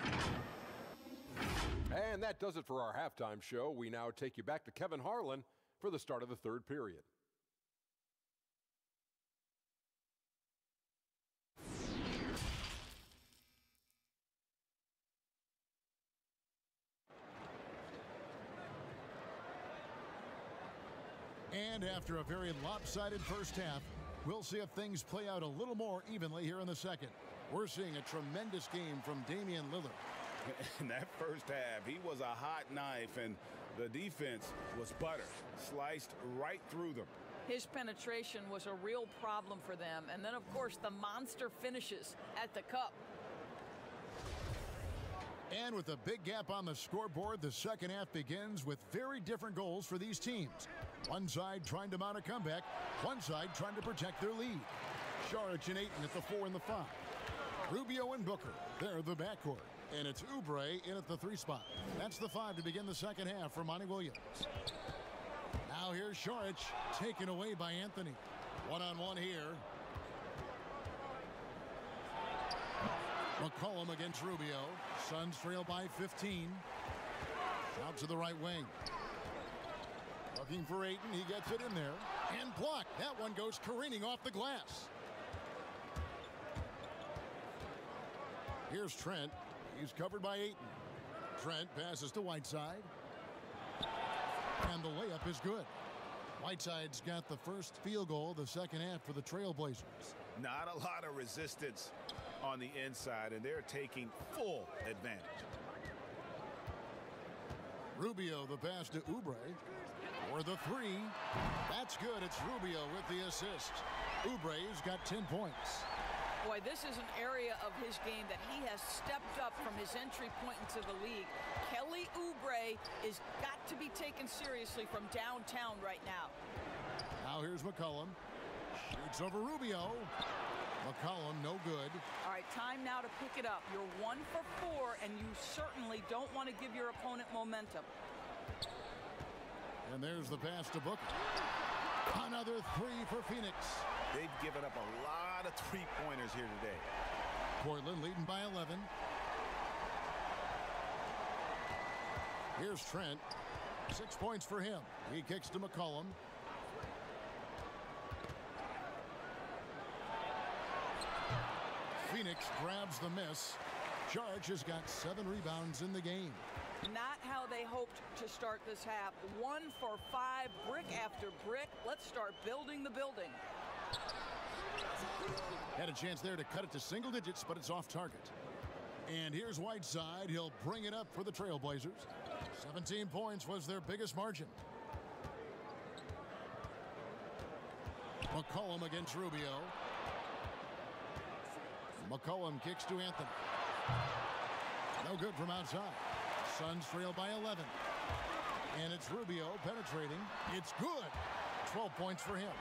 buddy.
And that does it for our halftime show. We now take you back to Kevin Harlan for the start of the third period.
And after a very lopsided first half, we'll see if things play out a little more evenly here in the second. We're seeing a tremendous game from Damian Lillard.
In that first half, he was a hot knife, and the defense was butter, sliced right through them.
His penetration was a real problem for them. And then, of course, the monster finishes at the cup.
And with a big gap on the scoreboard, the second half begins with very different goals for these teams. One side trying to mount a comeback, one side trying to protect their lead. Saric and Ayton at the 4 and the 5. Rubio and Booker, they're the backcourt. And it's Oubre in at the 3 spot. That's the 5 to begin the second half for Monty Williams. Now here's Saric, taken away by Anthony. One-on-one here. McCollum against Rubio. Suns trail by 15. Out to the right wing. Looking for Ayton. He gets it in there. And blocked. That one goes careening off the glass. Here's Trent. He's covered by Ayton. Trent passes to Whiteside. And the layup is good. Whiteside's got the first field goal of the second half for the Trailblazers.
Not a lot of resistance on the inside, and they're taking full advantage.
Rubio the pass to Oubre. For the 3. That's good. It's Rubio with the assist. Oubre's got 10 points.
Boy, this is an area of his game that he has stepped up from his entry point into the league. Kelly Oubre is got to be taken seriously from downtown right now.
Now here's McCollum. Shoots over Rubio. McCollum no good.
All right, time now to pick it up. You're 1 for 4, and you certainly don't want to give your opponent momentum.
And there's the pass to Booker. Another 3 for Phoenix.
They've given up a lot of three-pointers here today.
Portland leading by 11. Here's Trent. 6 points for him. He kicks to McCollum. Phoenix grabs the miss. Saric has got 7 rebounds in the game.
Not how they hoped to start this half. 1 for 5, brick after brick. Let's start building the building.
Had a chance there to cut it to single digits, but it's off target. And here's Whiteside. He'll bring it up for the Trailblazers. 17 points was their biggest margin. McCollum against Rubio. McCollum kicks to Anthony. No good from outside. Suns trail by 11. And it's Rubio penetrating. It's good. 12 points for him.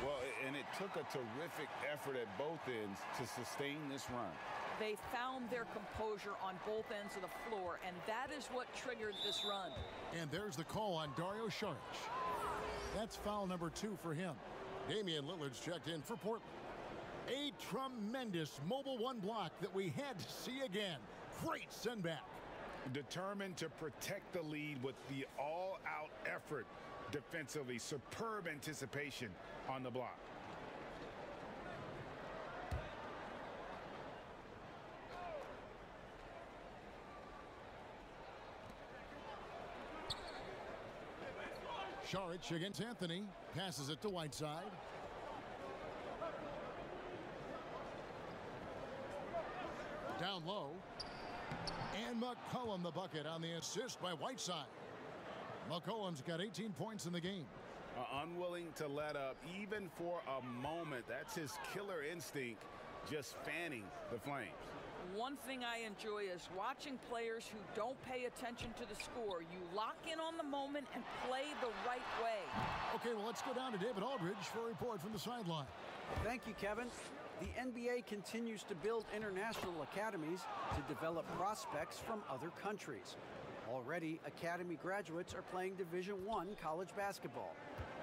Well, and it took a terrific effort at both ends to sustain this run.
They found their composure on both ends of the floor, and that is what triggered this run.
And there's the call on Dario Saric. That's foul number 2 for him. Damian Lillard's checked in for Portland. A tremendous mobile 1 block that we had to see again. Great send back.
Determined to protect the lead with the all-out effort defensively. Superb anticipation on the block.
Saric against Anthony. Passes it to Whiteside. Down low. And McCollum the bucket on the assist by Whiteside. McCollum's got 18 points in the game.
unwilling to let up even for a moment. That's his killer instinct, just fanning the flames.
One thing I enjoy is watching players who don't pay attention to the score. You lock in on the moment and play the right way.
Okay, well, let's go down to David Aldridge for a report from the sideline.
Thank you, Kevin. The NBA continues to build international academies to develop prospects from other countries. Already, academy graduates are playing Division I college basketball.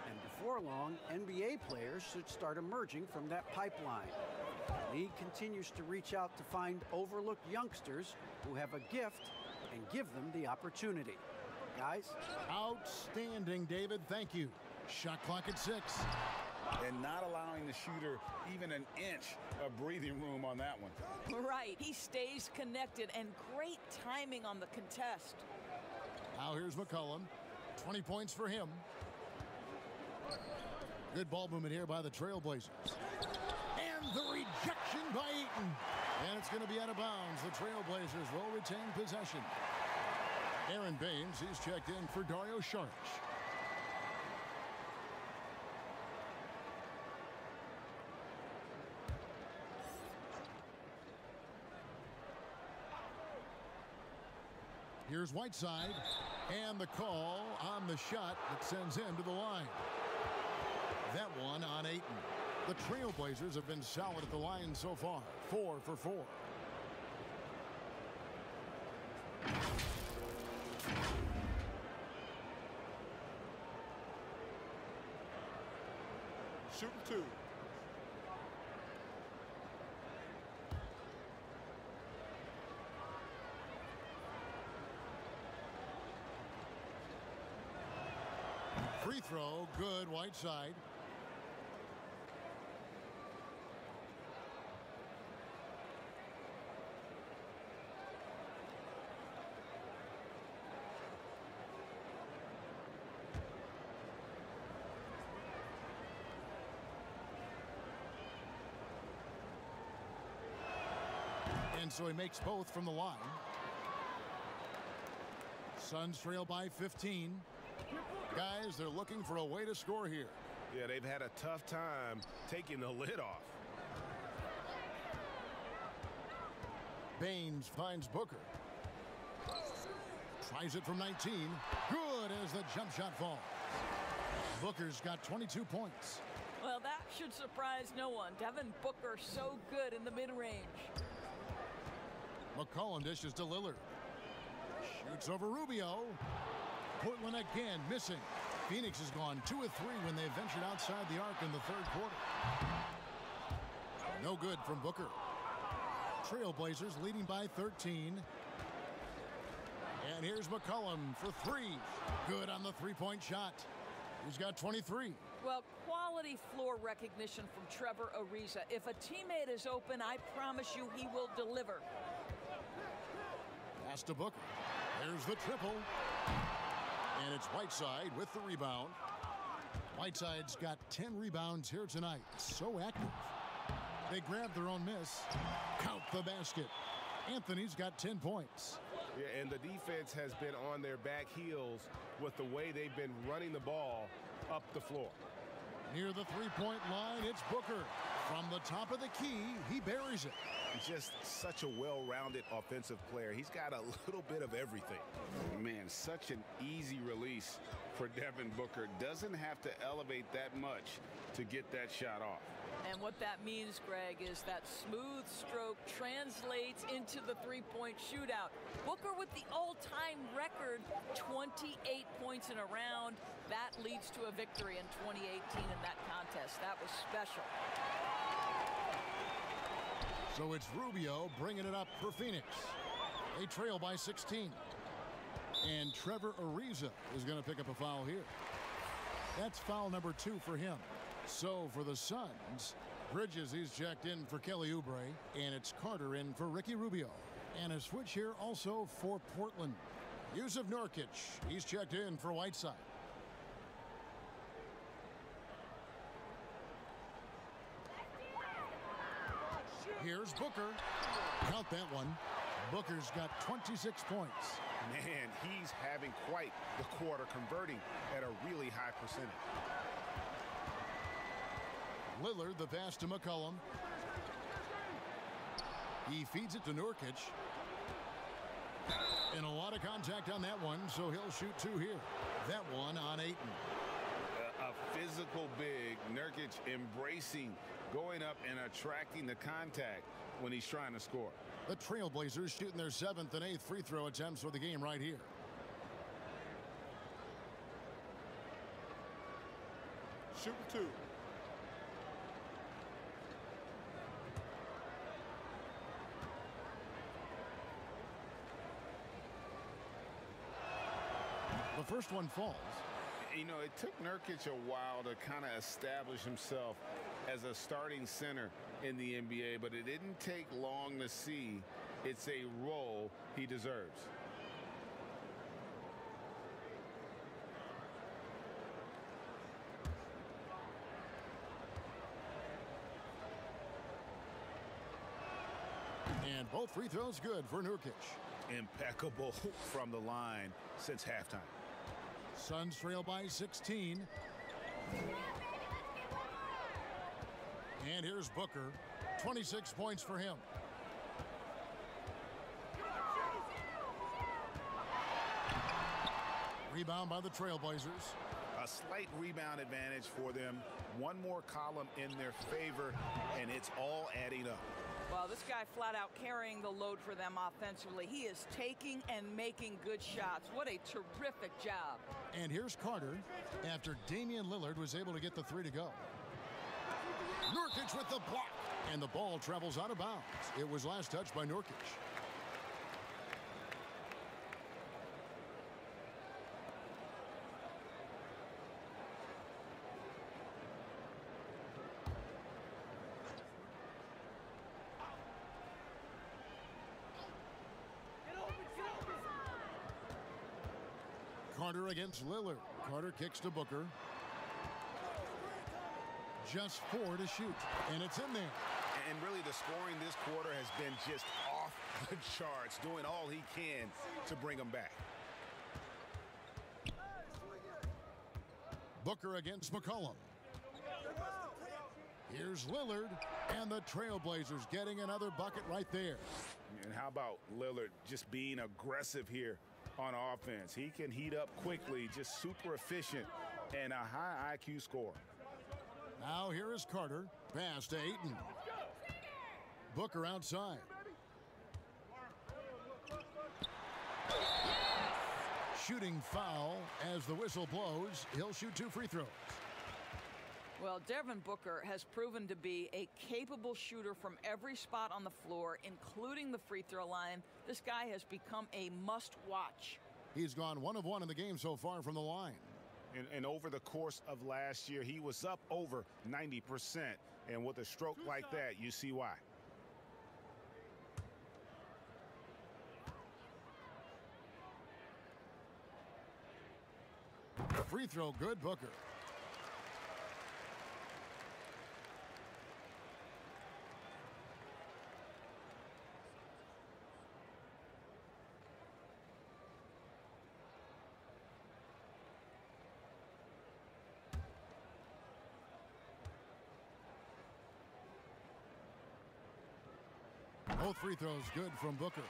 And before long, NBA players should start emerging from that pipeline. The league continues to reach out to find overlooked youngsters who have a gift and give them the opportunity. Guys?
Outstanding, David. Thank you. Shot clock at 6.
And not allowing the shooter even an inch of breathing room on that one.
Right. He stays connected, and great timing on the contest.
Now here's McCollum. 20 points for him. Good ball movement here by the Trailblazers. And the rejection by Ayton. And it's going to be out of bounds. The Trailblazers will retain possession. Aaron Baines, he's checked in for Dario Saric. Here's Whiteside, and the call on the shot that sends him to the line. That one on Ayton. The Trailblazers have been solid at the line so far, 4 for 4.
Shooting 2.
Free throw, good, Whiteside. And so he makes both from the line. Suns trail by 15. Guys, they're looking for a way to score here.
Yeah, they've had a tough time taking the lid off.
Baines finds Booker. Tries it from 19. Good as the jump shot falls. Booker's got 22 points.
Well, that should surprise no one. Devin Booker so good in the mid-range.
McCollum dishes to Lillard. Shoots over Rubio. Portland again missing. Phoenix has gone 2 of 3 when they ventured outside the arc in the third quarter. No good from Booker. Trailblazers leading by 13. And here's McCollum for 3. Good on the three-point shot. He's got 23.
Well, quality floor recognition from Trevor Ariza. If a teammate is open, I promise you he will deliver.
Pass to Booker. There's the triple. And it's Whiteside with the rebound. Whiteside's got 10 rebounds here tonight. So active. They grab their own miss. Count the basket. Anthony's got 10 points.
Yeah, and the defense has been on their back heels with the way they've been running the ball up the floor.
Near the three-point line, it's Booker. From the top of the key, he buries it.
He's just such a well-rounded offensive player. He's got a little bit of everything. Man, such an easy release for Devin Booker. Doesn't have to elevate that much to get that shot off.
And what that means, Greg, is that smooth stroke translates into the three-point shootout. Booker with the all-time record, 28 points in a round. That leads to a victory in 2018 in that contest. That was special.
So it's Rubio bringing it up for Phoenix. They trail by 16. And Trevor Ariza is going to pick up a foul here. That's foul number 2 for him. So for the Suns, Bridges, he's checked in for Kelly Oubre, and it's Carter in for Ricky Rubio. And a switch here also for Portland. Yusuf Nurkic, he's checked in for Whiteside. Here's Booker. Count that one. Booker's got 26 points.
Man, he's having quite the quarter, converting at a really high percentage.
Lillard, the pass to McCollum. He feeds it to Nurkic. And a lot of contact on that one, so he'll shoot 2 here. That one on Ayton.
A physical big, Nurkic embracing, going up and attracting the contact when he's trying to score.
The Trailblazers shooting their 7th and 8th free throw attempts for the game right here.
Shoot 2.
The first one falls.
You know, it took Nurkic a while to kind of establish himself as a starting center in the NBA, but it didn't take long to see it's a role he deserves.
And both free throws good for Nurkic.
Impeccable from the line since halftime.
Suns trail by 16. And here's Booker. 26 points for him. Rebound by the Trailblazers.
A slight rebound advantage for them. One more column in their favor, and it's all adding up.
Well, this guy flat out carrying the load for them offensively. He is taking and making good shots. What a terrific job.
And here's Carter after Damian Lillard was able to get the 3 to go. Nurkic with the block. And the ball travels out of bounds. It was last touched by Nurkic. Carter against Lillard. Carter kicks to Booker. Just 4 to shoot, and it's in there.
And really, the scoring this quarter has been just off the charts, doing all he can to bring them back.
Booker against McCollum. Here's Lillard, and the Trailblazers getting another bucket right there.
And how about Lillard just being aggressive here on offense? He can heat up quickly, just super efficient, and a high IQ score.
Now here is Carter. Pass to Ayton. Booker outside. Shooting foul as the whistle blows. He'll shoot 2 free throws.
Well, Devin Booker has proven to be a capable shooter from every spot on the floor, including the free throw line. This guy has become a must-watch.
He's gone 1 of 1 in the game so far from the line.
And over the course of last year, he was up over 90%. And with a stroke like that, you see why.
Free throw good, Booker. Both free throws good from Booker.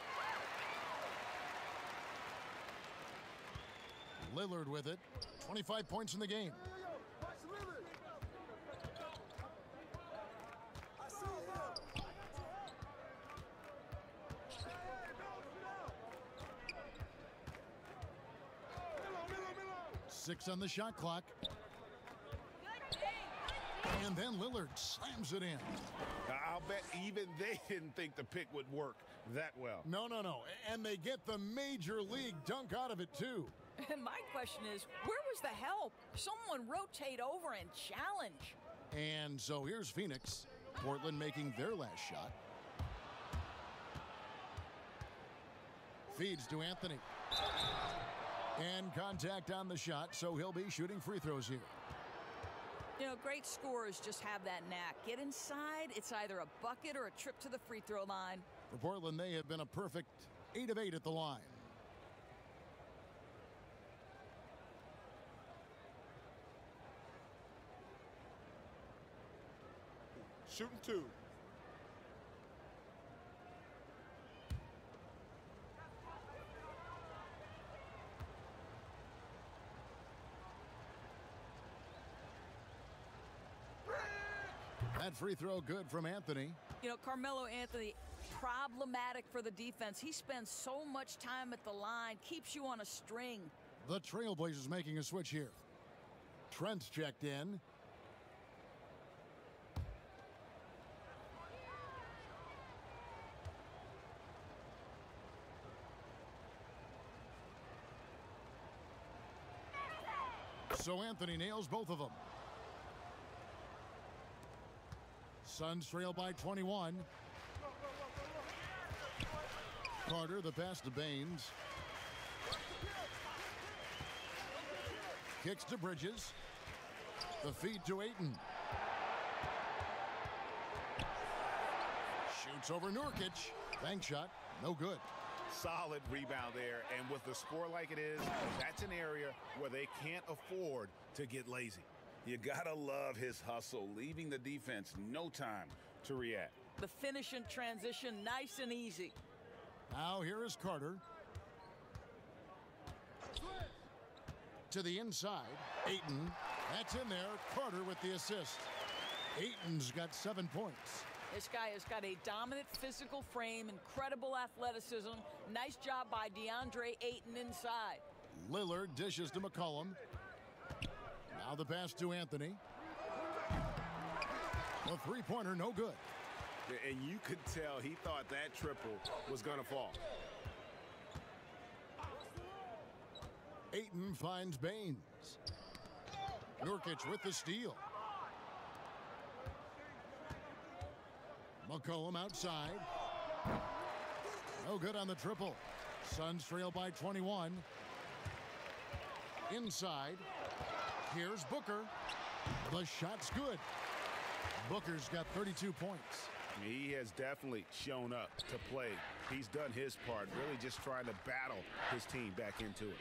Lillard with it. 25 points in the game. Six on the shot clock. And then Lillard slams it in.
I'll bet even they didn't think the pick would work that well.
No. And they get the major league dunk out of it, too.
And my question is, where was the help? Someone rotate over and challenge.
And so here's Phoenix. Portland making their last shot. Feeds to Anthony. And contact on the shot, so he'll be shooting free throws here.
You know, great scorers just have that knack. Get inside, it's either a bucket or a trip to the free throw line.
For Portland, they have been a perfect 8 of 8 at the line.
Shooting 2.
That free throw good from Anthony.
You know, Carmelo Anthony, problematic for the defense. He spends so much time at the line, keeps you on a string.
The Trailblazers making a switch here. Trent's checked in. So Anthony nails both of them. Suns trail by 21. Carter, the pass to Baines. Kicks to Bridges. The feed to Ayton. Shoots over Nurkic. Bank shot. No good.
Solid rebound there, and with the score like it is, that's an area where they can't afford to get lazy. You gotta love his hustle, leaving the defense no time to react.
The finish in transition, nice and easy.
Now here is Carter. To the inside, Ayton. That's in there. Carter with the assist. Ayton's got 7 points.
This guy has got a dominant physical frame, incredible athleticism. Nice job by Deandre Ayton inside.
Lillard dishes to McCollum. Now the pass to Anthony. The three-pointer, no good.
And you could tell he thought that triple was going to fall.
Ayton finds Baines. Nurkic with the steal. McCollum outside. No good on the triple. Suns trail by 21. Inside. Here's Booker. The shot's good. Booker's got 32 points.
He has definitely shown up to play. He's done his part, really just trying to battle his team back into it.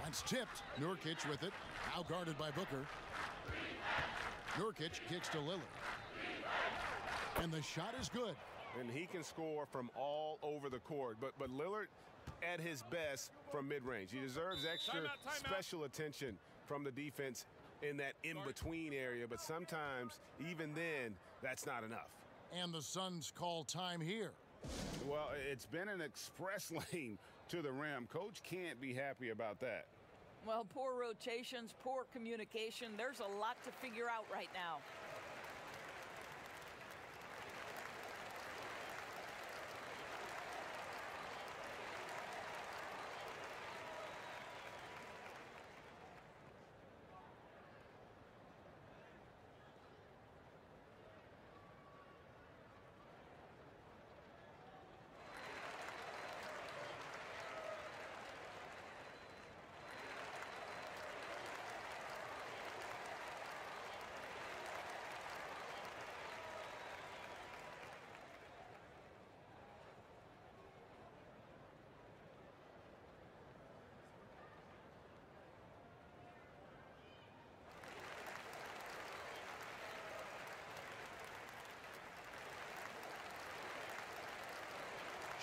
That's tipped. Nurkic with it. Now guarded by Booker. Nurkic kicks to Lillard. And the shot is good.
And he can score from all over the court. But Lillard at his best from mid-range. He deserves extra special attention from the defense in that in-between area. But sometimes, even then, that's not enough.
And the Suns call time here.
Well, it's been an express lane to the rim. Coach can't be happy about that.
Well, poor rotations, poor communication. There's a lot to figure out right now.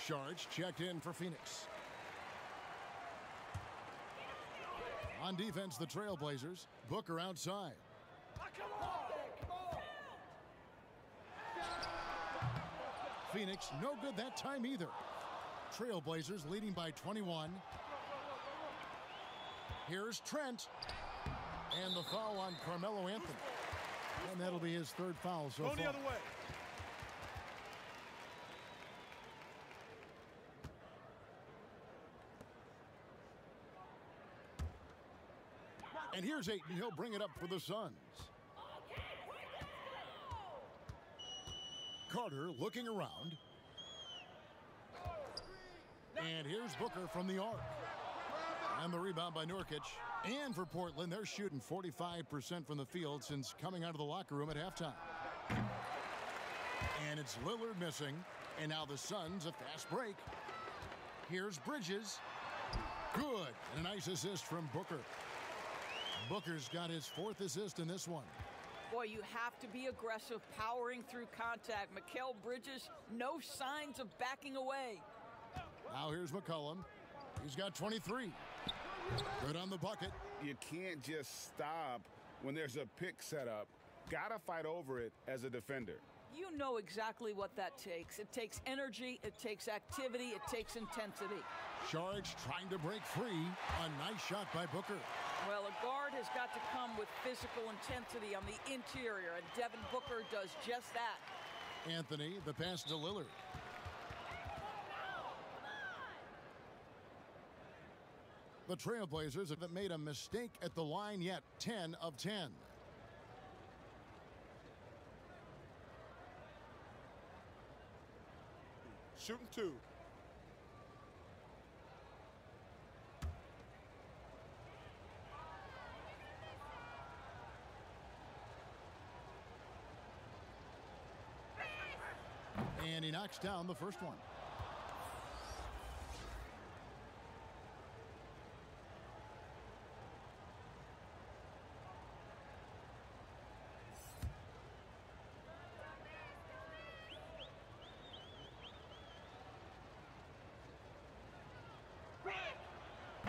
Sharge checked in for Phoenix. On defense, the Trailblazers. Booker outside. Phoenix, no good that time either. Trailblazers leading by 21. Here's Trent. And the foul on Carmelo Anthony. And that'll be his third foul so far.
Go the other way.
And here's Ayton. He'll bring it up for the Suns. Carter looking around. And here's Booker from the arc. And the rebound by Nurkic. And for Portland, they're shooting 45% from the field since coming out of the locker room at halftime. And it's Lillard missing. And now the Suns a fast break. Here's Bridges. Good. And a nice assist from Booker. Booker's got his 4th assist in this one.
Boy, you have to be aggressive, powering through contact. Mikal Bridges, no signs of backing away.
Now here's McCollum. He's got 23. Good on the bucket.
You can't just stop when there's a pick set up. Gotta fight over it as a defender.
You know exactly what that takes. It takes energy, it takes activity, it takes intensity.
Saric trying to break free. A nice shot by Booker.
Well, a guard has got to come with physical intensity on the interior, and Devin Booker does just that.
Anthony, the pass to Lillard. The Trailblazers haven't made a mistake at the line yet. 10 of 10.
Shooting 2.
And he knocks down the first one.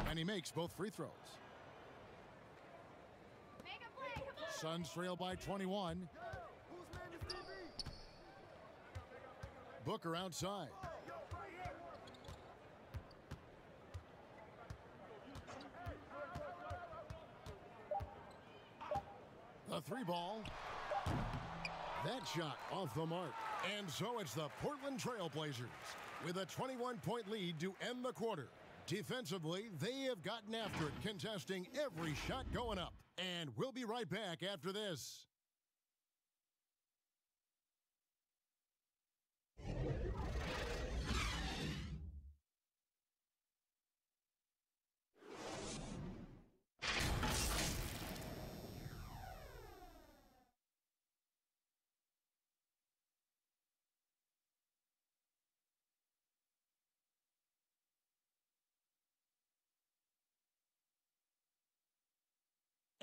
And he makes both free throws. Suns trail by 21. Booker outside. The 3 ball. That shot off the mark. And so it's the Portland Trailblazers with a 21-point lead to end the quarter. Defensively, they have gotten after it, contesting every shot going up. And we'll be right back after this.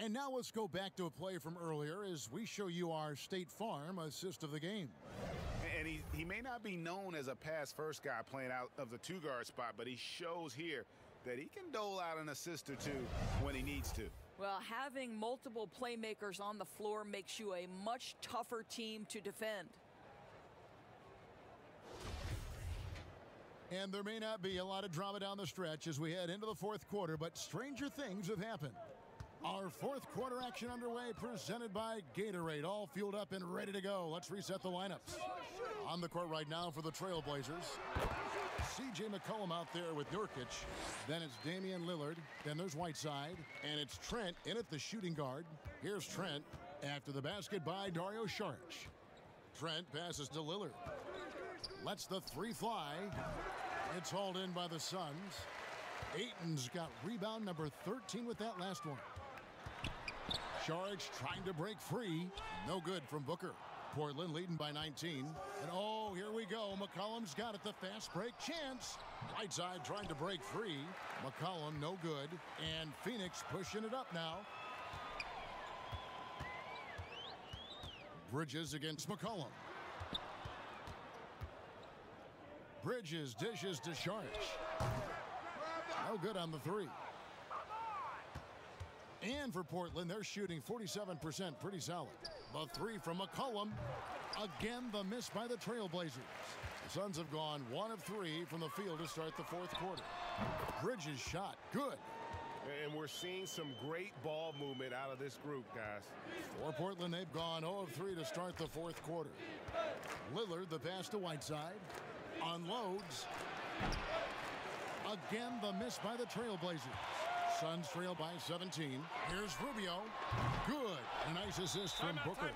And now let's go back to a play from earlier as we show you our State Farm assist of the game.
And he may not be known as a pass-first guy playing out of the 2-guard spot, but he shows here that he can dole out an assist or 2 when he needs to.
Well, having multiple playmakers on the floor makes you a much tougher team to defend.
And there may not be a lot of drama down the stretch as we head into the 4th quarter, but stranger things have happened. Our 4th quarter action underway, presented by Gatorade, all fueled up and ready to go. Let's reset the lineups. On the court right now for the Trailblazers, C.J. McCollum out there with Nurkic. Then it's Damian Lillard. Then there's Whiteside. And it's Trent in at the shooting guard. Here's Trent after the basket by Dario Saric. Trent passes to Lillard. Lets the 3 fly. It's hauled in by the Suns. Ayton's got rebound number 13 with that last one. Saric trying to break free. No good from Booker. Portland leading by 19. And oh, here we go. McCollum's got it. The fast break chance. Whiteside trying to break free. McCollum no good. And Phoenix pushing it up now. Bridges against McCollum. Bridges dishes to Saric. No good on the 3. And for Portland, they're shooting 47%, pretty solid. The 3 from McCollum. Again, the miss by the Trailblazers. The Suns have gone 1 of 3 from the field to start the 4th quarter. Bridges shot, good.
And we're seeing some great ball movement out of this group, guys.
For Portland, they've gone 0 of 3 to start the 4th quarter. Lillard, the pass to Whiteside. Unloads. Again, the miss by the Trailblazers. Suns trail by 17. Here's Rubio. Good. A nice assist from Booker.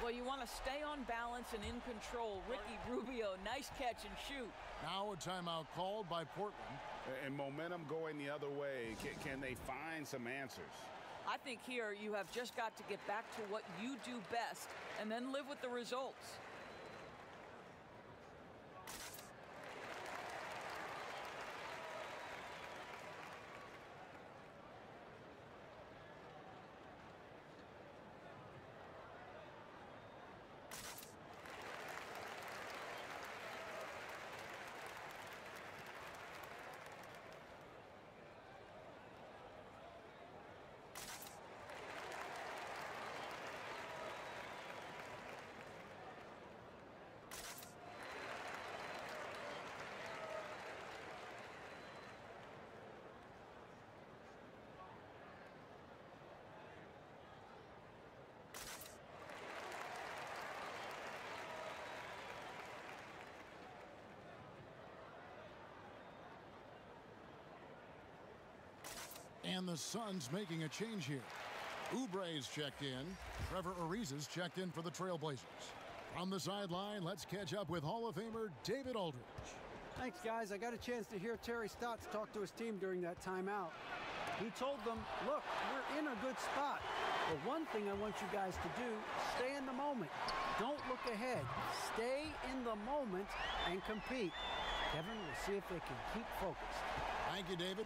Well, you want to stay on balance and in control. Ricky Rubio, nice catch and shoot.
Now a timeout called by Portland.
And momentum going the other way. Can they find some answers?
I think here you have just got to get back to what you do best and then live with the results.
And the Suns making a change here. Oubre's checked in. Trevor Ariza's checked in for the Trailblazers. From the sideline, let's catch up with Hall of Famer David Aldridge.
Thanks, guys. I got a chance to hear Terry Stotts talk to his team during that timeout. He told them, look, we're in a good spot. But one thing I want you guys to do, stay in the moment. Don't look ahead. Stay in the moment and compete. Kevin, we'll see if they can keep focused.
Thank you, David.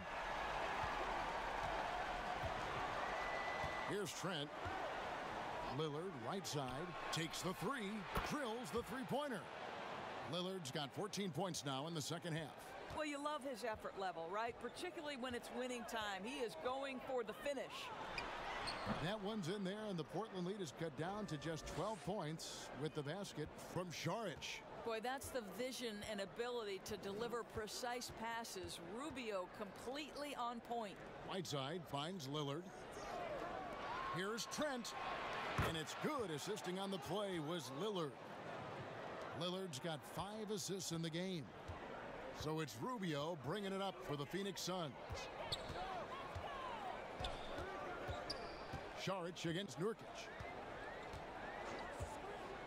Here's Trent. Lillard, right side, takes the three, drills the three-pointer. Lillard's got 14 points now in the second half.
Well, you love his effort level, right? Particularly when it's winning time. He is going for the finish.
That one's in there, and the Portland lead is cut down to just 12 points with the basket from Saric.
Boy, that's the vision and ability to deliver precise passes. Rubio completely on point.
Whiteside finds Lillard. Here's Trent. And it's good. Assisting on the play was Lillard. Lillard's got 5 assists in the game. So it's Rubio bringing it up for the Phoenix Suns. Saric against Nurkic.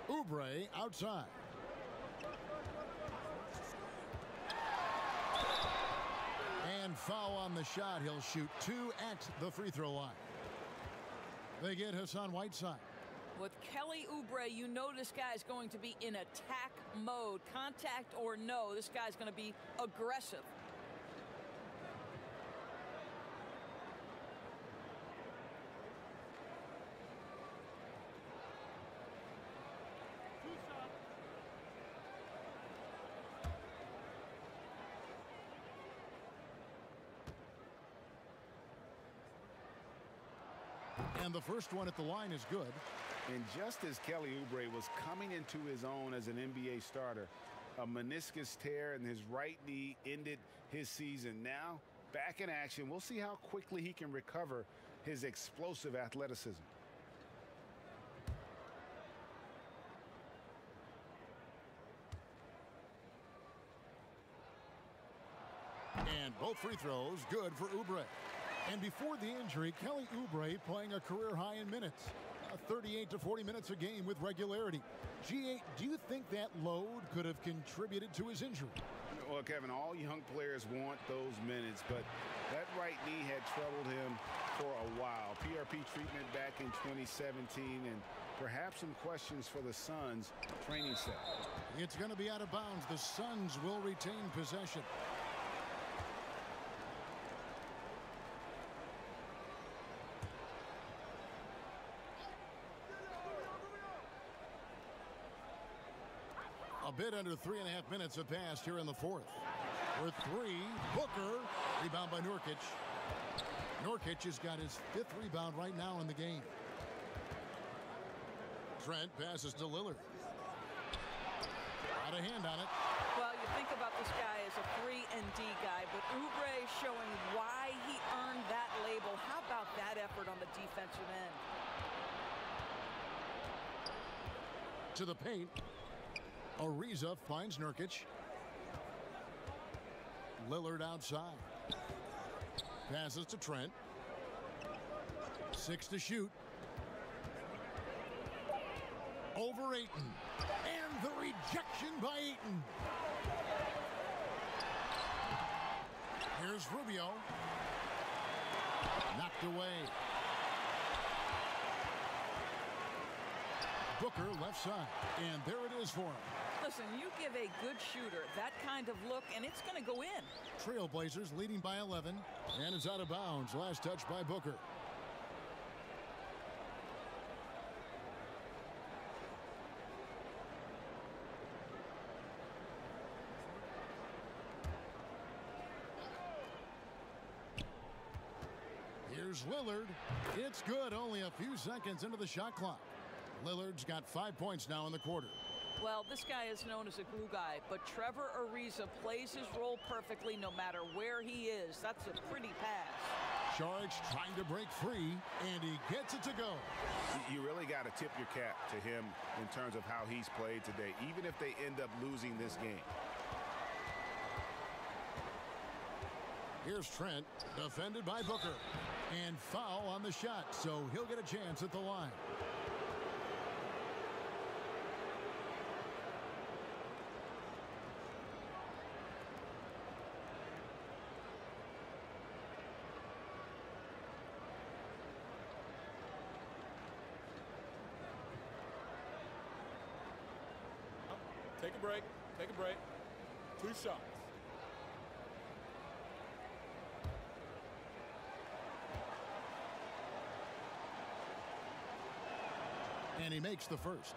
Oubre outside. And foul on the shot. He'll shoot 2 at the free throw line. They get Hassan Whiteside.
With Kelly Oubre, you know this guy's going to be in attack mode. Contact or no, this guy's going to be aggressive.
And the first one at the line is good.
And just as Kelly Oubre was coming into his own as an NBA starter, a meniscus tear in his right knee ended his season. Now, back in action, we'll see how quickly he can recover his explosive athleticism.
And both free throws good for Oubre. And before the injury, Kelly Oubre playing a career high in minutes. 38 to 40 minutes a game with regularity. G8, do you think that load could have contributed to his injury?
Well, Kevin, all young players want those minutes, but that right knee had troubled him for a while. PRP treatment back in 2017, and perhaps some questions for the Suns training set.
It's going to be out of bounds. The Suns will retain possession. A bit under 3.5 minutes have passed here in the fourth. For 3, Booker. Rebound by Nurkic. Nurkic has got his 5th rebound right now in the game. Trent passes to Lillard. Got a hand on it.
Well, you think about this guy as a 3-and-D guy, but Oubre showing why he earned that label. How about that effort on the defensive end?
To the paint. Ariza finds Nurkic. Lillard outside. Passes to Trent. 6 to shoot. Over Ayton. And the rejection by Ayton. Here's Rubio. Knocked away. Booker left side. And there it is for him.
Listen, you give a good shooter that kind of look, and it's going to go in.
Trailblazers leading by 11, and it's out of bounds. Last touch by Booker. Here's Lillard. It's good. Only a few seconds into the shot clock. Lillard's got 5 points now in the quarter.
Well, this guy is known as a glue guy, but Trevor Ariza plays his role perfectly no matter where he is. That's a pretty pass.
Saric trying to break free, and he gets it to go.
You really got to tip your cap to him in terms of how he's played today, even if they end up losing this game.
Here's Trent, defended by Booker. And foul on the shot, so he'll get a chance at the line.
Take a break. Take a break. 2 shots.
And he makes the first.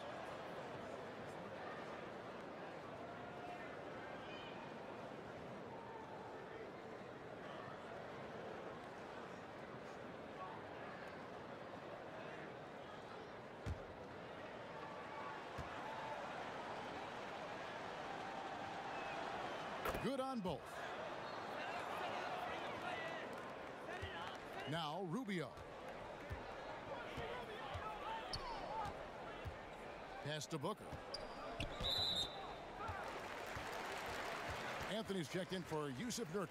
Good on both. Now Rubio. Pass to Booker. Anthony's checked in for Yusuf Nurkic.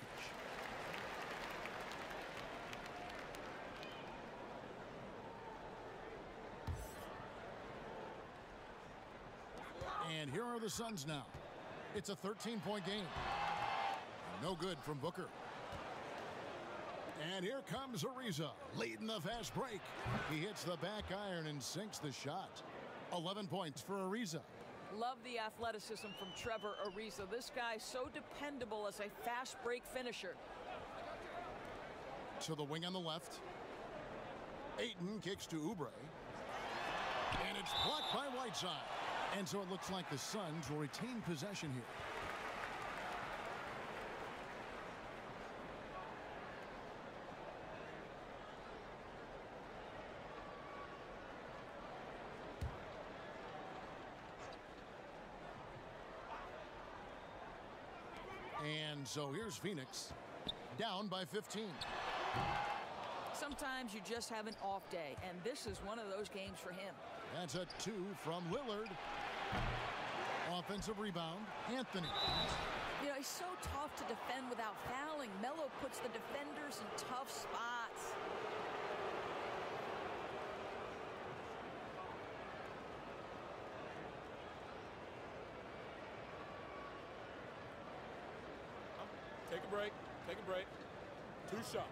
And here are the Suns now. It's a 13-point game. No good from Booker. And here comes Ariza, leading the fast break. He hits the back iron and sinks the shot. 11 points for Ariza.
Love the athleticism from Trevor Ariza. This guy's so dependable as a fast break finisher.
To the wing on the left. Ayton kicks to Oubre. And it's blocked by Whiteside. And so it looks like the Suns will retain possession here. And so here's Phoenix, down by 15.
Sometimes you just have an off day, and this is one of those games for him.
That's a 2 from Lillard. Offensive rebound, Anthony.
You know, he's so tough to defend without fouling. Melo puts the defenders in tough spots.
Take a break. Take a break. 2 shots.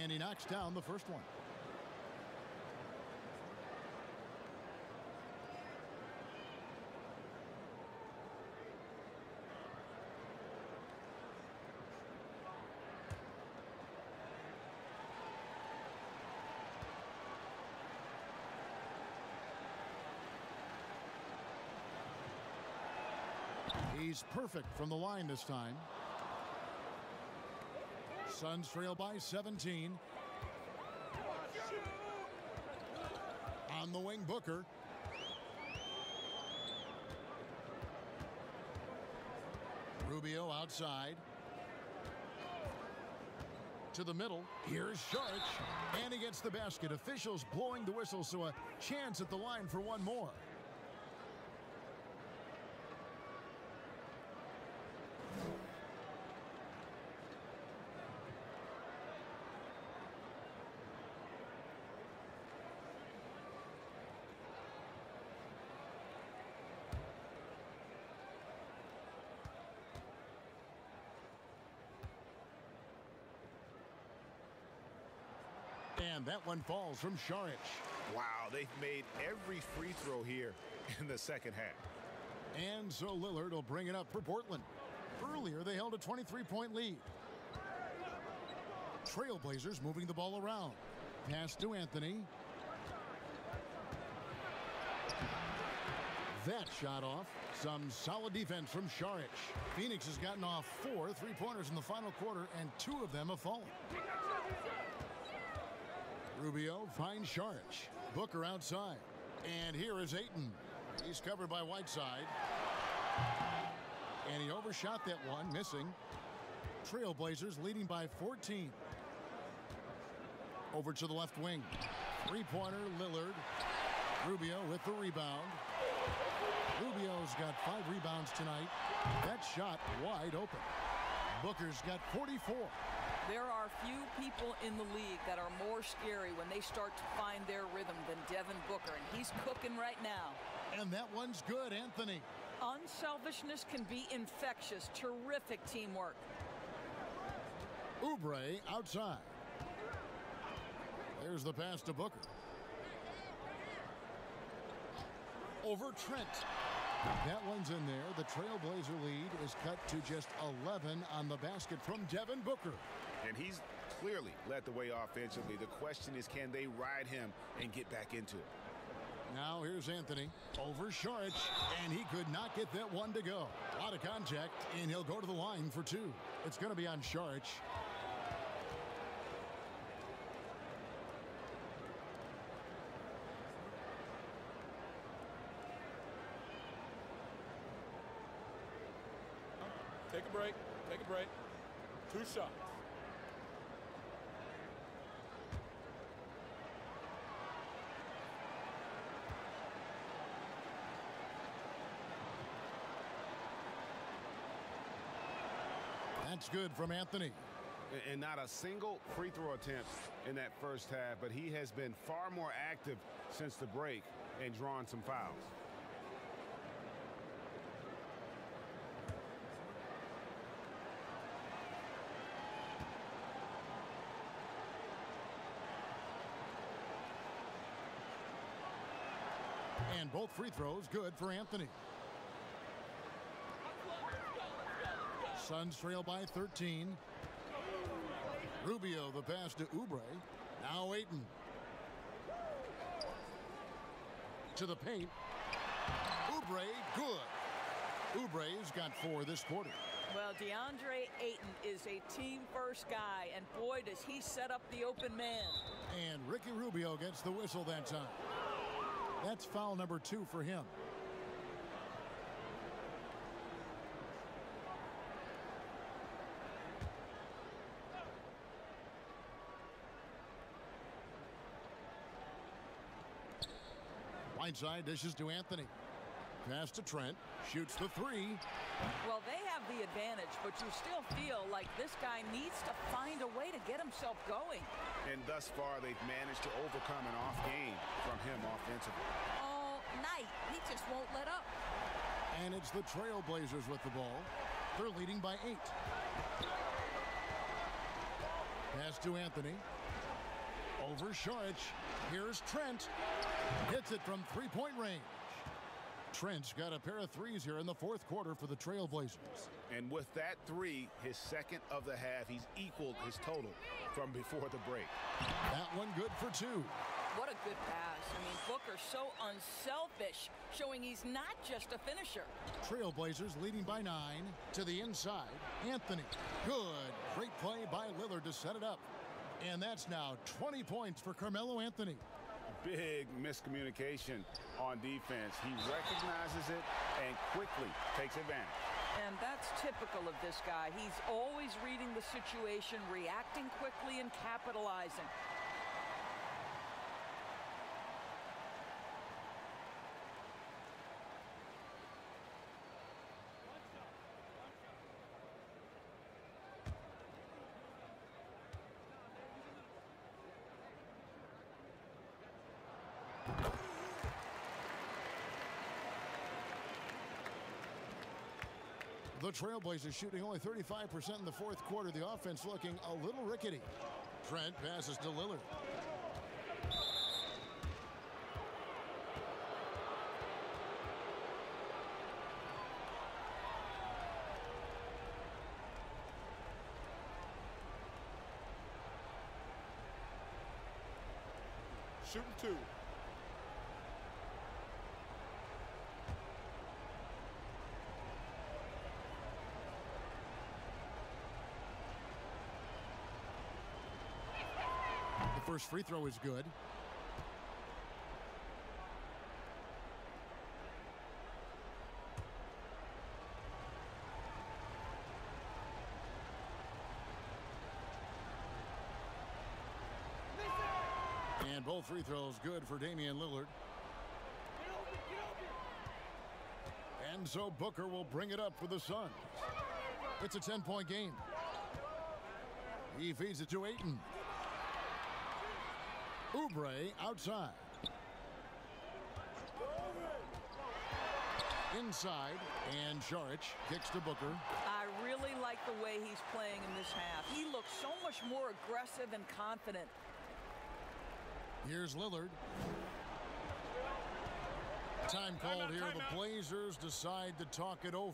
And he knocks down the first one. He's perfect from the line this time. Suns trail by 17. On the wing, Booker. Rubio outside. To the middle. Here's Saric. And he gets the basket. Officials blowing the whistle, so a chance at the line for one more. And that one falls from Saric.
Wow, they've made every free throw here in the second half.
And so Lillard will bring it up for Portland. Earlier, they held a 23-point lead. Trailblazers moving the ball around. Pass to Anthony. That shot off. Some solid defense from Saric. Phoenix has gotten off 4 3-pointers in the final quarter, and 2 of them have fallen. Rubio finds Saric. Booker outside. And here is Ayton. He's covered by Whiteside. And he overshot that one, missing. Trailblazers leading by 14. Over to the left wing. Three-pointer, Lillard. Rubio with the rebound. Rubio's got 5 rebounds tonight. That shot wide open. Booker's got 44.
There are few people in the league that are more scary when they start to find their rhythm than Devin Booker, and he's cooking right now.
And that one's good, Anthony.
Unselfishness can be infectious. Terrific teamwork.
Oubre outside. There's the pass to Booker. Over Trent. That one's in there. The Trailblazer lead is cut to just 11 on the basket from Devin Booker.
And he's clearly led the way offensively. The question is, can they ride him and get back into it?
Now here's Anthony over Saric, and he could not get that one to go. A lot of contact, and he'll go to the line for 2. It's going to be on Saric.
Take a break. Take a break. 2 shots.
That's good from Anthony.
And not a single free throw attempt in that first half, but he has been far more active since the break and drawn some fouls.
And both free throws good for Anthony. Suns trail by 13. Rubio the pass to Oubre. Now Ayton. To the paint. Oubre good. Oubre's got 4 this quarter.
Well, Deandre Ayton is a team-first guy, and boy, does he set up the open man.
And Ricky Rubio gets the whistle that time. That's foul number 2 for him. Side dishes to Anthony. Pass to Trent. Shoots the 3.
Well, they have the advantage, but you still feel like this guy needs to find a way to get himself going.
And thus far, they've managed to overcome an off game from him offensively.
All night, he just won't let up.
And it's the Trailblazers with the ball. They're leading by 8. Pass to Anthony. Over Saric. Here's Trent. Hits it from 3-point range. Trent's got a pair of 3s here in the 4th quarter for the Trailblazers.
And with that 3, his second of the half, he's equaled his total from before the break.
That one good for 2.
What a good pass. I mean, Booker's so unselfish, showing he's not just a finisher.
Trailblazers leading by 9 to the inside. Anthony. Good. Great play by Lillard to set it up. And that's now 20 points for Carmelo Anthony.
Big miscommunication on defense. He recognizes it and quickly takes advantage.
And that's typical of this guy. He's always reading the situation, reacting quickly, and capitalizing.
The Trailblazers shooting only 35% in the 4th quarter. The offense looking a little rickety. Trent passes to Lillard.
Shooting 2.
First free throw is good. And both free throws good for Damian Lillard. And so Booker will bring it up for the Suns. It's a 10-point game. He feeds it to Ayton. Oubre outside. Inside, and Saric kicks to Booker.
I really like the way he's playing in this half. He looks so much more aggressive and confident.
Here's Lillard. Time called here. The Blazers decide to talk it over.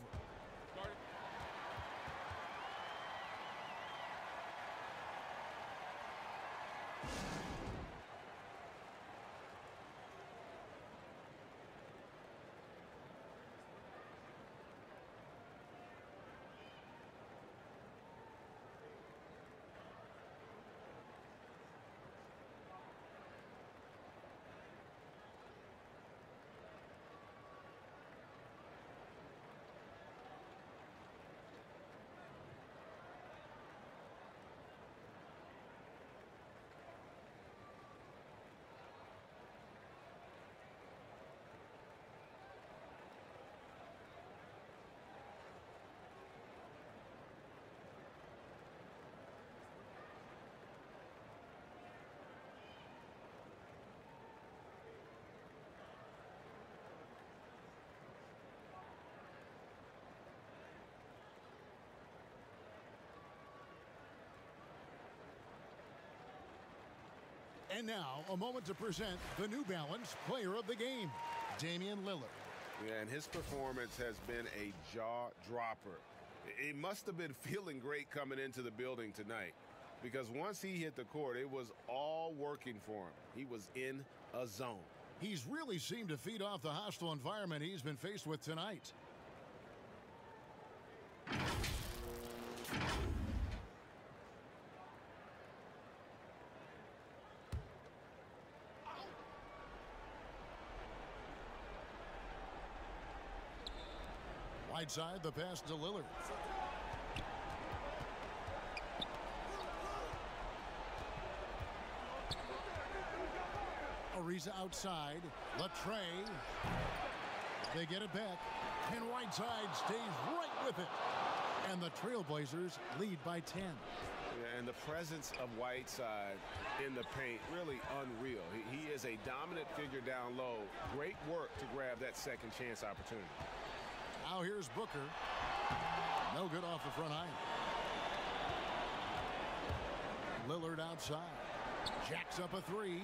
And now, a moment to present the New Balance Player of the Game, Damian Lillard.
Yeah, and his performance has been a jaw-dropper. He must have been feeling great coming into the building tonight, because once he hit the court, it was all working for him. He was in a zone.
He's really seemed to feed off the hostile environment he's been faced with tonight. Right side, the pass to Lillard. Ariza outside. Latre. They get it back. And right side stays right with it. And the Trailblazers lead by 10.
Yeah, and the presence of Whiteside in the paint, really unreal. He is a dominant figure down low. Great work to grab that second chance opportunity.
Now here's Booker. No good off the front iron. Lillard outside. Jacks up a three.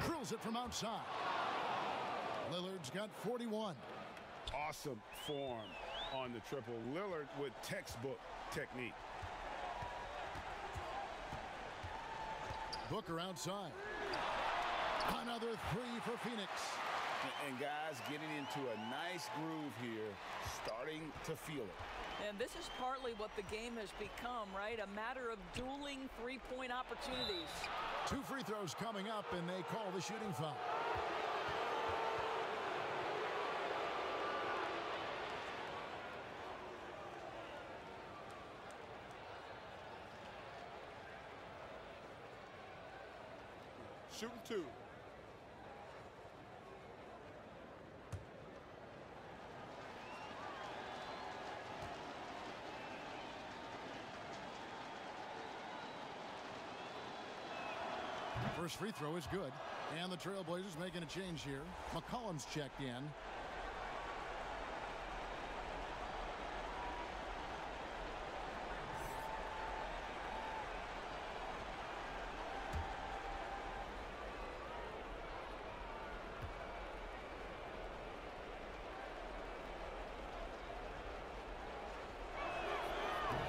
Drills it from outside. Lillard's got 41.
Awesome form on the triple. Lillard with textbook technique.
Booker outside. Another three for Phoenix.
And guys getting into a nice groove here, starting to feel it.
And this is partly what the game has become, right? A matter of dueling three-point opportunities.
2 free throws coming up, and they call the shooting foul.
Shooting 2.
First free throw is good. And the Trailblazers making a change here. McCollum's checked in.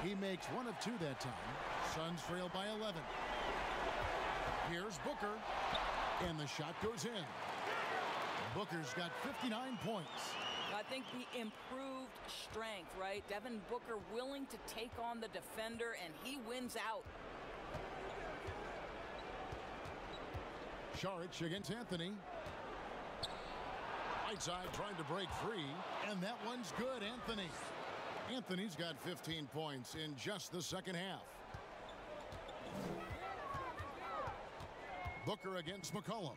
He makes 1 of 2 that time. Suns trail by 11. Here's Booker, and the shot goes in. Booker's got 59 points.
I think the improved strength, right? Devin Booker willing to take on the defender, and he wins out.
Saric against Anthony. Right side trying to break free, and that one's good, Anthony. Anthony's got 15 points in just the second half. Booker against McCollum.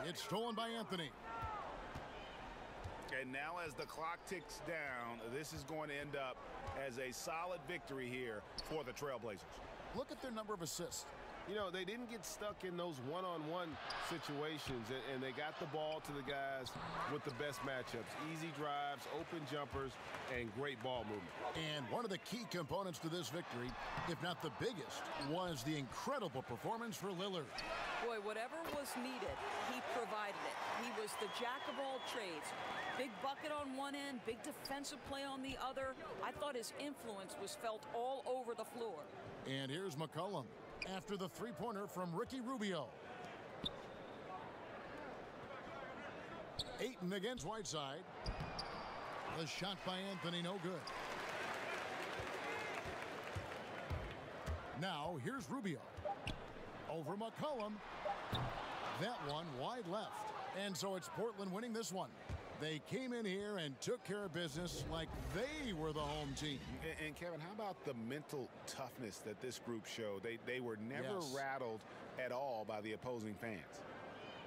It's stolen by Anthony.
And now as the clock ticks down, this is going to end up as a solid victory here for the Trailblazers.
Look at their number of assists.
You know, they didn't get stuck in those one-on-one situations, and they got the ball to the guys with the best matchups. Easy drives, open jumpers, and great ball movement.
And one of the key components to this victory, if not the biggest, was the incredible performance for Lillard.
Boy, whatever was needed, he provided it. He was the jack of all trades. Big bucket on one end, big defensive play on the other. I thought his influence was felt all over the floor.
And here's McCollum after the three-pointer from Ricky Rubio. Ayton against Whiteside. The shot by Anthony, no good. Now here's Rubio. Over McCollum. That one wide left. And so it's Portland winning this one. They came in here and took care of business like they were the home team.
And Kevin, how about the mental toughness that this group showed? They were never rattled at all by the opposing fans.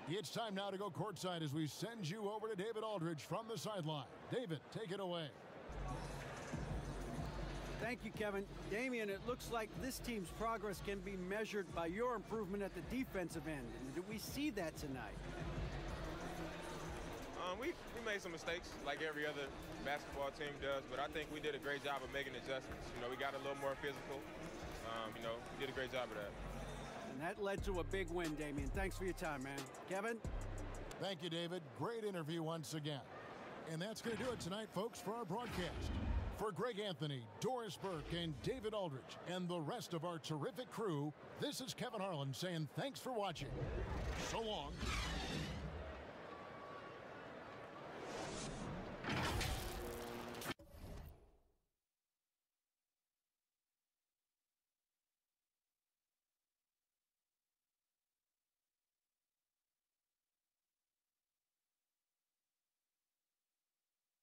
It's time now to go courtside as we send you over to David Aldridge from the sideline. David, take it away.
Thank you, Kevin. Damian, it looks like this team's progress can be measured by your improvement at the defensive end. Did we see that tonight?
We made some mistakes like every other basketball team does, but I think we did a great job of making adjustments. You know, we got a little more physical. You know, we did a great job of that.
And that led to a big win, Damien. Thanks for your time, man. Kevin?
Thank you, David. Great interview once again. And that's going to do it tonight, folks, for our broadcast. For Greg Anthony, Doris Burke, and David Aldridge, and the rest of our terrific crew, this is Kevin Harlan saying thanks for watching. So long.